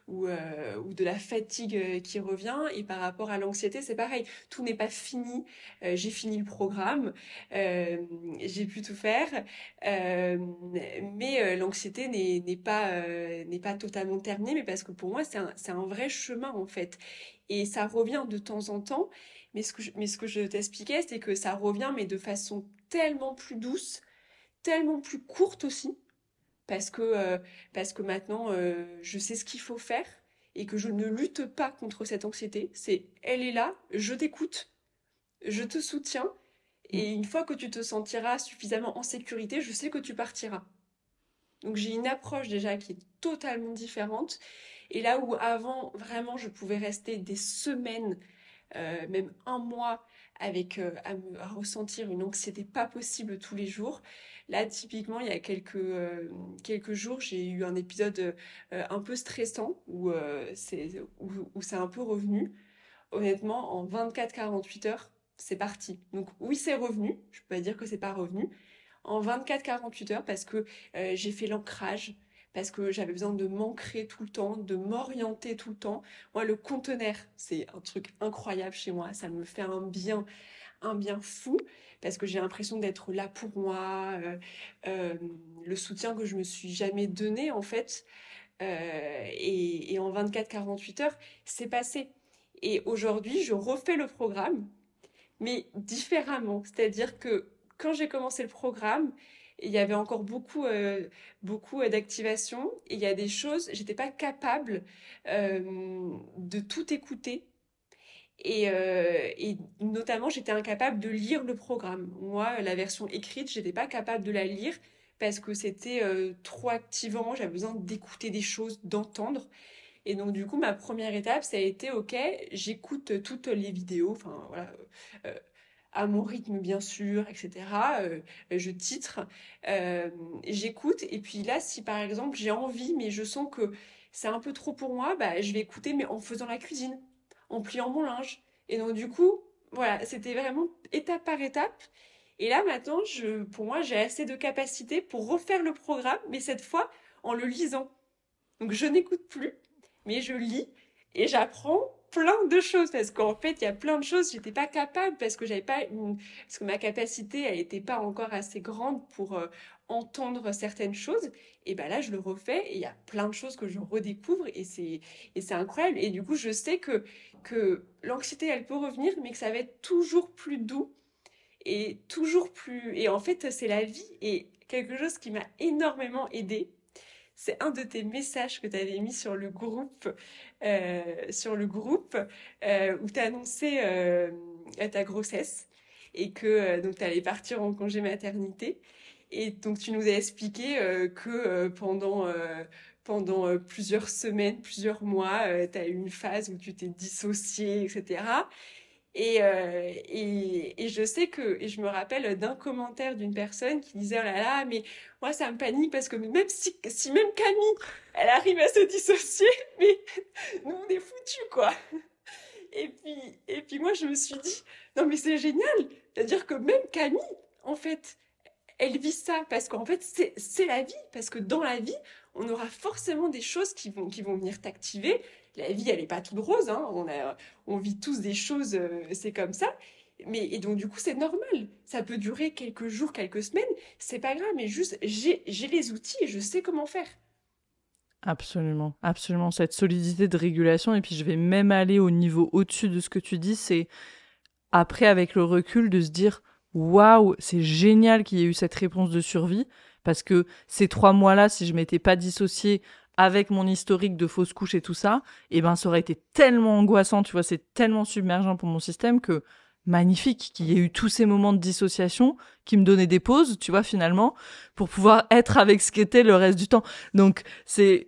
ou de la fatigue qui revient. Et par rapport à l'anxiété, c'est pareil. Tout n'est pas fini. J'ai fini le programme. euh, j'ai pu tout faire. Euh, mais l'anxiété n'est pas totalement terminée. Mais parce que pour moi, c'est un vrai chemin, en fait. Et ça revient de temps en temps. Mais ce que je t'expliquais, c'est que ça revient, mais de façon tellement plus douce, tellement plus courte aussi, parce que, euh, parce que maintenant, je sais ce qu'il faut faire et que je ne lutte pas contre cette anxiété. Elle est là, je t'écoute, je te soutiens Et une fois que tu te sentiras suffisamment en sécurité, je sais que tu partiras. Donc j'ai une approche déjà qui est totalement différente. Et là où avant, vraiment, je pouvais rester des semaines, même un mois, à ressentir une anxiété pas possible tous les jours. Là, typiquement, il y a quelques jours, j'ai eu un épisode un peu stressant où c'est un peu revenu. Honnêtement, en 24-48 heures, c'est parti. Donc oui, c'est revenu. Je peux pas dire que c'est pas revenu. En 24-48 heures, parce que j'ai fait l'ancrage, parce que j'avais besoin de m'ancrer tout le temps, de m'orienter tout le temps. Moi, le conteneur, c'est un truc incroyable chez moi. Ça me fait un bien fou, parce que j'ai l'impression d'être là pour moi, le soutien que je me suis jamais donné, en fait. Et en 24-48 heures, c'est passé. Et aujourd'hui, je refais le programme, mais différemment. C'est-à-dire que quand j'ai commencé le programme, il y avait encore beaucoup d'activation. Et il y a des choses, j'étais pas capable de tout écouter. Et notamment, j'étais incapable de lire le programme. Moi, la version écrite, j'étais pas capable de la lire parce que c'était trop activant. J'avais besoin d'écouter des choses, d'entendre. Et donc, du coup, ma première étape, ça a été, OK, j'écoute toutes les vidéos, enfin, voilà, euh, à mon rythme, bien sûr, etc. Je titre, euh, j'écoute. Et puis là, si par exemple, j'ai envie, mais je sens que c'est un peu trop pour moi, bah, je vais écouter, mais en faisant la cuisine, en pliant mon linge. Et donc, du coup, voilà, c'était vraiment étape par étape. Et là, maintenant, pour moi, j'ai assez de capacité pour refaire le programme, mais cette fois, en le lisant. Donc, je n'écoute plus, mais je lis et j'apprends plein de choses parce qu'en fait il y a plein de choses j'étais pas capable parce que parce que ma capacité elle était pas encore assez grande pour entendre certaines choses. Et ben là je le refais et il y a plein de choses que je redécouvre et c'est incroyable. Et du coup je sais que l'anxiété elle peut revenir mais que ça va être toujours plus doux et toujours plus, et en fait c'est la vie. Et quelque chose qui m'a énormément aidée, c'est un de tes messages que tu avais mis où tu as annoncé ta grossesse et que donc tu allais partir en congé maternité. Et donc tu nous as expliqué que pendant plusieurs semaines, plusieurs mois, tu as eu une phase où tu t'es dissociée, etc. Et je sais et je me rappelle d'un commentaire d'une personne qui disait, oh là là, mais moi ça me panique parce que même si même Camille, elle arrive à se dissocier, mais nous on est foutus quoi. Et puis moi je me suis dit, non mais c'est génial, c'est-à-dire que même Camille, en fait, elle vit ça parce qu'en fait c'est la vie, parce que dans la vie on aura forcément des choses qui vont venir t'activer. La vie elle est pas toute rose, hein. On vit tous des choses, c'est comme ça. Et donc du coup c'est normal, ça peut durer quelques jours, quelques semaines, c'est pas grave, mais juste j'ai les outils et je sais comment faire. Absolument, absolument. Cette solidité de régulation, et puis je vais même aller au niveau au-dessus de ce que tu dis, c'est après, avec le recul, de se dire waouh, c'est génial qu'il y ait eu cette réponse de survie, parce que ces 3 mois-là, si je m'étais pas dissociée avec mon historique de fausse couche et tout ça, eh ben ça aurait été tellement angoissant, tu vois, c'est tellement submergent pour mon système que magnifique qu'il y ait eu tous ces moments de dissociation qui me donnaient des pauses, tu vois, finalement, pour pouvoir être avec ce qu'était le reste du temps. Donc, c'est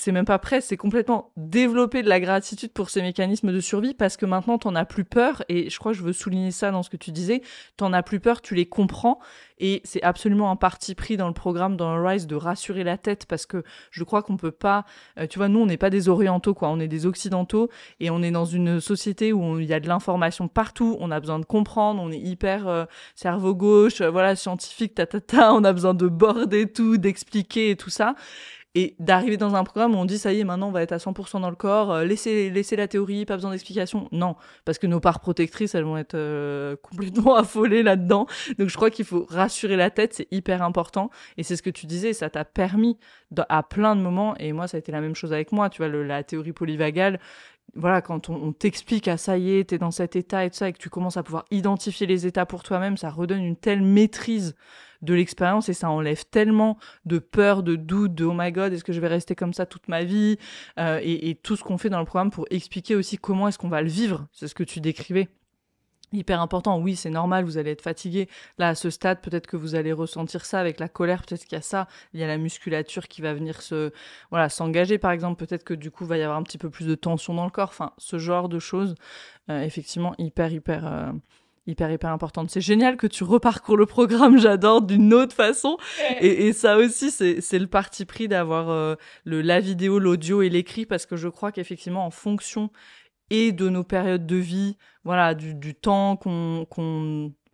même pas prêt, c'est complètement développer de la gratitude pour ces mécanismes de survie parce que maintenant t'en as plus peur, et je crois que je veux souligner ça dans ce que tu disais, t'en as plus peur, tu les comprends, et c'est absolument un parti pris dans le programme, dans le Rise, de rassurer la tête, parce que je crois qu'on peut pas, tu vois, nous on n'est pas des orientaux quoi, on est des occidentaux et on est dans une société où il y a de l'information partout, on a besoin de comprendre, on est hyper cerveau gauche, voilà, scientifique, on a besoin de border tout, d'expliquer et tout ça. Et d'arriver dans un programme où on dit ça y est, maintenant on va être à 100% dans le corps, laissez la théorie, pas besoin d'explication. Non, parce que nos parts protectrices, elles vont être complètement affolées là-dedans. Donc je crois qu'il faut rassurer la tête, c'est hyper important. Et c'est ce que tu disais, ça t'a permis à plein de moments, et moi ça a été la même chose avec moi, tu vois, la théorie polyvagale. Voilà, quand on t'explique, ah ça y est, t'es dans cet état et tout ça, et que tu commences à pouvoir identifier les états pour toi-même, ça redonne une telle maîtrise de l'expérience et ça enlève tellement de peur, de doute, de oh my god, est-ce que je vais rester comme ça toute ma vie, et tout ce qu'on fait dans le programme pour expliquer aussi comment est-ce qu'on va le vivre, c'est ce que tu décrivais. hyper important. Oui, c'est normal, vous allez être fatigué. Là, à ce stade, peut-être que vous allez ressentir ça avec la colère, peut-être qu'il y a ça, il y a la musculature qui va venir s'engager, par exemple. Peut-être que du coup, il va y avoir un petit peu plus de tension dans le corps. Enfin, ce genre de choses, effectivement, hyper importante. C'est génial que tu reparcours le programme, j'adore, d'une autre façon. Et ça aussi, c'est le parti pris d'avoir la vidéo, l'audio et l'écrit, parce que je crois qu'effectivement, en fonction et de nos périodes de vie, voilà, du temps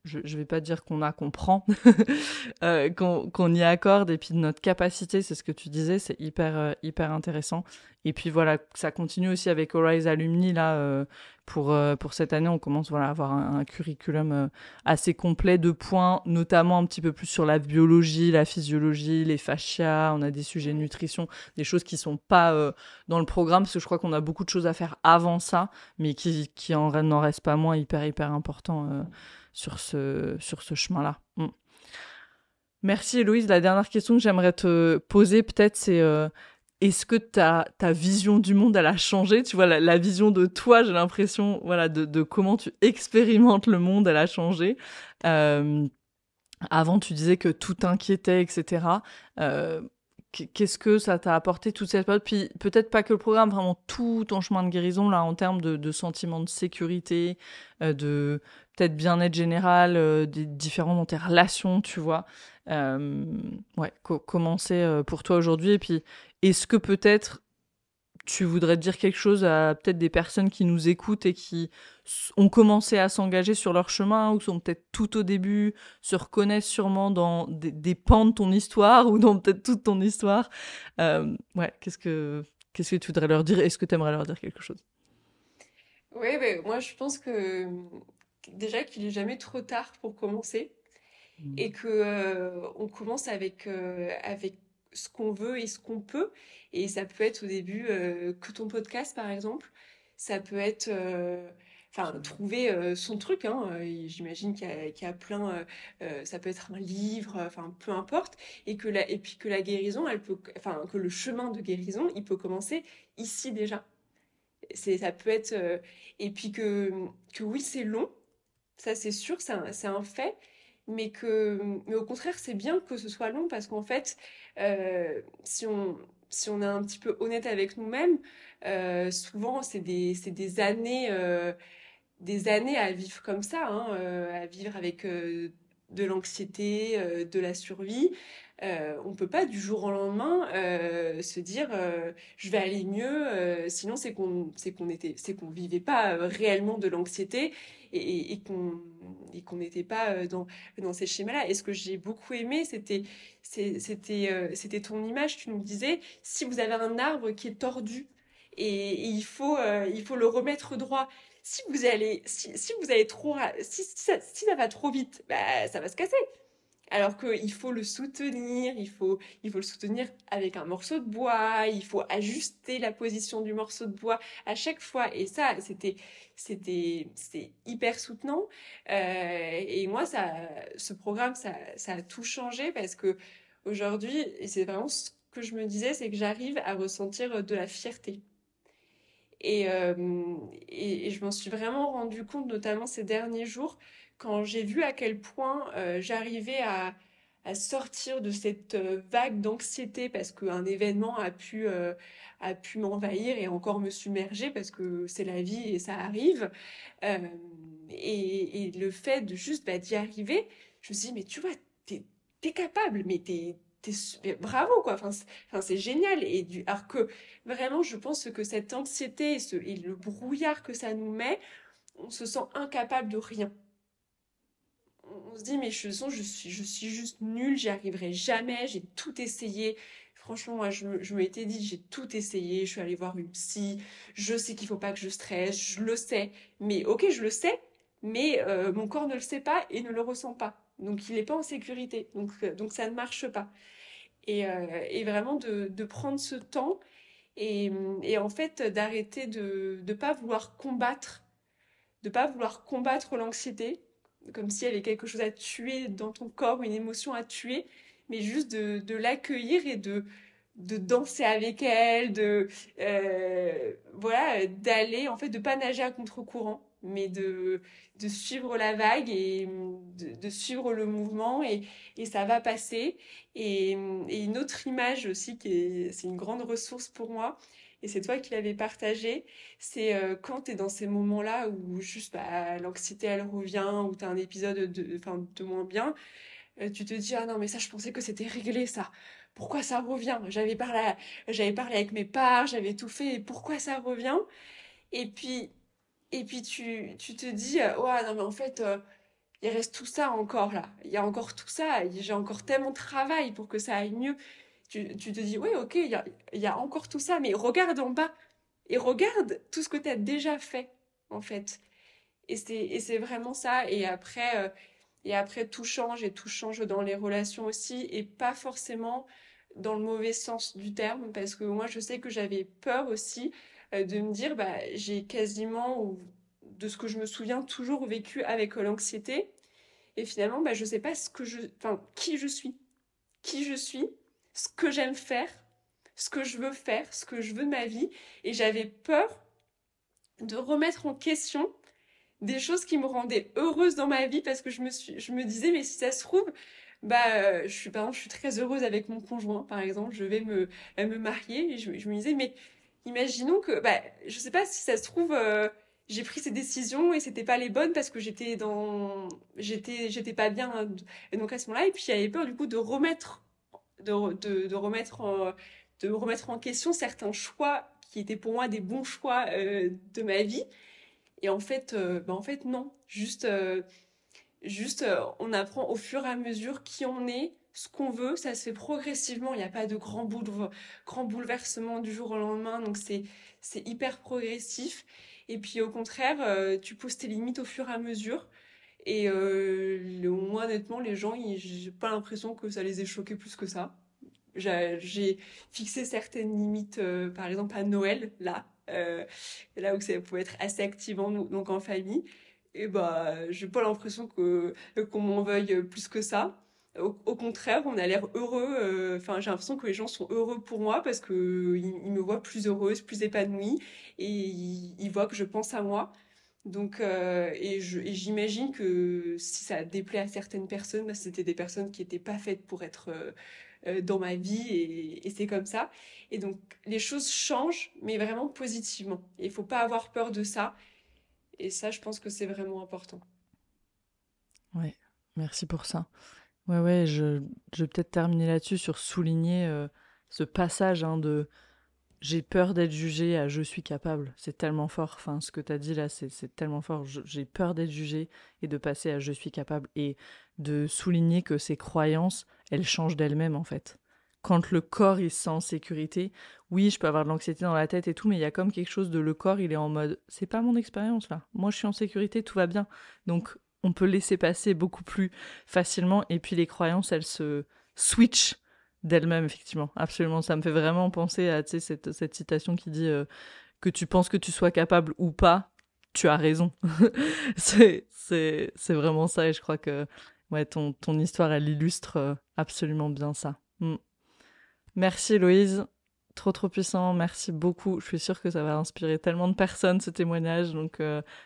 je vais pas dire qu'on prend, qu'on y accorde, et puis de notre capacité, c'est ce que tu disais, c'est hyper intéressant. Et puis voilà, ça continue aussi avec Arise Alumni, là, pour cette année, on commence à avoir un curriculum assez complet de points, notamment un petit peu plus sur la biologie, la physiologie, les fascias, on a des sujets de nutrition, des choses qui sont pas dans le programme, parce que je crois qu'on a beaucoup de choses à faire avant ça, mais qui n'en restent pas moins hyper important sur ce chemin-là. Merci Héloïse. La dernière question que j'aimerais te poser peut-être, c'est est-ce que ta vision du monde, elle a changé? Tu vois, la vision de toi, j'ai l'impression, voilà, de comment tu expérimentes le monde, elle a changé. Avant, tu disais que tout t'inquiétait, etc. Qu'est-ce que ça t'a apporté toute cette période? Puis peut-être pas que le programme, vraiment tout ton chemin de guérison, là, en termes de sentiment de sécurité, de peut-être bien-être général, des différents dans tes relations, tu vois. Ouais, comment c'est pour toi aujourd'hui? Et puis, est-ce que peut-être tu voudrais dire quelque chose à peut-être des personnes qui nous écoutent et qui ont commencé à s'engager sur leur chemin, ou sont peut-être tout au début, se reconnaissent sûrement dans des pans de ton histoire ou dans peut-être toute ton histoire. Ouais, qu'est-ce que tu voudrais leur dire? Est-ce que tu aimerais leur dire quelque chose? Oui, moi je pense que déjà qu'il est jamais trop tard pour commencer et que on commence avec ce qu'on veut et ce qu'on peut. Et ça peut être au début que ton podcast par exemple. Ça peut être enfin trouver son truc, hein. Et j'imagine qu'il y a plein ça peut être un livre, enfin peu importe, et puis que la guérison elle peut, enfin que le chemin de guérison il peut commencer ici déjà. Ça peut être et puis que oui c'est long, ça c'est sûr, c'est un fait, mais au contraire c'est bien que ce soit long parce qu'en fait si on est un petit peu honnête avec nous-mêmes, souvent des années à vivre comme ça, hein, à vivre avec de l'anxiété, de la survie. On peut pas du jour au lendemain se dire je vais aller mieux. Sinon c'est qu'on vivait pas réellement de l'anxiété et qu'on n'était pas dans ces schémas-là. Et ce que j'ai beaucoup aimé, c'était ton image. Tu nous disais si vous avez un arbre qui est tordu et il faut le remettre droit. Si vous allez trop, si ça va trop vite, bah, ça va se casser. Alors qu'il faut le soutenir, il faut le soutenir avec un morceau de bois, il faut ajuster la position du morceau de bois à chaque fois. Et ça, c'était hyper soutenant. Et moi, ce programme, ça a tout changé parce que aujourd'hui, et c'est vraiment ce que je me disais, c'est que j'arrive à ressentir de la fierté. Et, euh, et je m'en suis vraiment rendu compte, notamment ces derniers jours, quand j'ai vu à quel point j'arrivais à sortir de cette vague d'anxiété parce qu'un événement a pu m'envahir et encore me submerger parce que c'est la vie et ça arrive. Euh, et le fait de juste d'y arriver, je me suis dit, mais tu vois, t'es capable, mais mais bravo quoi, enfin, c'est génial. Alors que vraiment, je pense que cette anxiété et le brouillard que ça nous met, on se sent incapable de rien. On se dit, mais je suis juste nulle, j'y arriverai jamais, j'ai tout essayé. Franchement, moi, je m'étais dit, j'ai tout essayé, je suis allée voir une psy, je sais qu'il faut pas que je stresse, je le sais. Mais ok, je le sais, mais mon corps ne le sait pas et ne le ressent pas. Donc, il n'est pas en sécurité. Donc, ça ne marche pas. Et vraiment de prendre ce temps et en fait d'arrêter de pas vouloir combattre, l'anxiété, comme si elle avait quelque chose à tuer dans ton corps, une émotion à tuer, mais juste de l'accueillir et de danser avec elle, voilà, d'aller, en fait, de pas nager à contre-courant, mais de suivre la vague et de suivre le mouvement et ça va passer. Et une autre image aussi c'est une grande ressource pour moi, et c'est toi qui l'avais partagée, c'est quand tu es dans ces moments-là où juste bah, l'anxiété elle revient, ou tu as un épisode de moins bien, tu te dis, ah non, mais ça, je pensais que c'était réglé, ça. Pourquoi ça revient? J'avais parlé avec mes parts, j'avais tout fait, et pourquoi ça revient? Et puis, tu te dis, ouais, non, mais en fait, il reste tout ça encore là. Il y a encore tout ça. J'ai encore tellement de travail pour que ça aille mieux. Tu te dis, ouais, ok, il y a encore tout ça, mais regarde en bas et regarde tout ce que tu as déjà fait, en fait. Et c'est vraiment ça. Et après, tout change, et tout change dans les relations aussi, et pas forcément dans le mauvais sens du terme, parce que moi, je sais que j'avais peur aussi de me dire, bah, j'ai quasiment, ou de ce que je me souviens, toujours vécu avec l'anxiété. Et finalement, bah, je sais pas enfin, qui je suis, ce que j'aime faire, ce que je veux faire, ce que je veux de ma vie. Et j'avais peur de remettre en question des choses qui me rendaient heureuse dans ma vie, parce que je me disais, mais si ça se trouve, bah, par exemple, je suis très heureuse avec mon conjoint, par exemple, je vais me marier, et je me disais, mais imaginons que, bah, je sais pas si ça se trouve, j'ai pris ces décisions et c'était pas les bonnes parce que j'étais pas bien, hein. Et donc à ce moment-là, et puis j'avais peur du coup de remettre en question certains choix qui étaient pour moi des bons choix de ma vie. Et en fait, non. On apprend au fur et à mesure qui on est, ce qu'on veut. Ça se fait progressivement. Il n'y a pas de grand bouleversement du jour au lendemain. Donc, c'est hyper progressif. Et puis, au contraire, tu poses tes limites au fur et à mesure. Et moi, honnêtement, les gens, j'ai pas l'impression que ça les ait choqués plus que ça. J'ai fixé certaines limites, par exemple à Noël, là où ça pouvait être assez activant, donc en famille. Et bah, j'ai pas l'impression qu'on m'en veuille plus que ça. Au contraire, on a l'air heureux. Enfin, j'ai l'impression que les gens sont heureux pour moi parce que ils me voient plus heureuse, plus épanouie, et ils voient que je pense à moi. Donc, et j'imagine que si ça déplaît à certaines personnes, bah, c'était des personnes qui n'étaient pas faites pour être dans ma vie, et c'est comme ça. Et donc, les choses changent, mais vraiment positivement. Et il faut pas avoir peur de ça. Et ça, je pense que c'est vraiment important. Ouais, merci pour ça. Ouais, je vais peut-être terminer là-dessus sur souligner ce passage de j'ai peur d'être jugée à je suis capable. C'est tellement fort. Enfin, ce que tu as dit là, c'est tellement fort. J'ai peur d'être jugée, et de passer à je suis capable, et de souligner que ces croyances, elles changent d'elles-mêmes en fait. Quand le corps il se sent en sécurité, oui, je peux avoir de l'anxiété dans la tête et tout, mais il y a comme quelque chose de le corps, il est en mode c'est pas mon expérience là. Moi, je suis en sécurité, tout va bien. Donc, on peut laisser passer beaucoup plus facilement, et puis les croyances, elles se switchent d'elle-même, effectivement. Absolument. Ça me fait vraiment penser à cette citation qui dit que tu penses que tu sois capable ou pas, tu as raison. c'est vraiment ça, et je crois que ouais, ton histoire, elle illustre absolument bien ça. Merci Héloïse, trop puissant, merci beaucoup. Je suis sûre que ça va inspirer tellement de personnes, ce témoignage, donc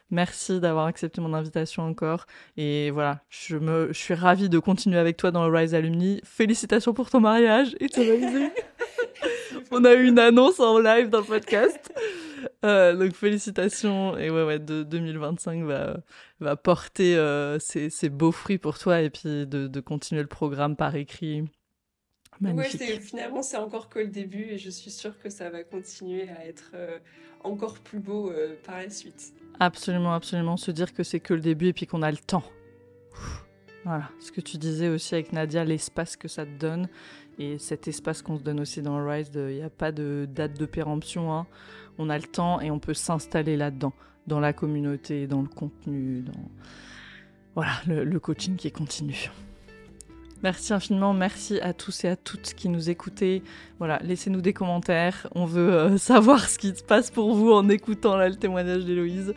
merci d'avoir accepté mon invitation encore. Et voilà, je suis ravie de continuer avec toi dans le Rise Alumni. Félicitations pour ton mariage, it's amazing. On a eu une annonce en live dans le podcast. Donc félicitations, et ouais, 2025 va porter ses beaux fruits pour toi, et puis de continuer le programme par écrit. Magnifique. Ouais, finalement, c'est encore que le début, et je suis sûre que ça va continuer à être encore plus beau par la suite. Absolument, absolument. Se dire que c'est que le début et puis qu'on a le temps. Voilà, ce que tu disais aussi avec Nadia, l'espace que ça te donne, et cet espace qu'on se donne aussi dans Rise, il n'y a pas de date de péremption, hein. On a le temps et on peut s'installer là-dedans, dans la communauté, dans le contenu, dans voilà, le coaching qui est continu. Merci infiniment, merci à tous et à toutes qui nous écoutez. Voilà, laissez-nous des commentaires, on veut savoir ce qui se passe pour vous en écoutant là, le témoignage d'Héloïse.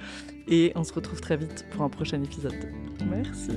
Et on se retrouve très vite pour un prochain épisode. Merci.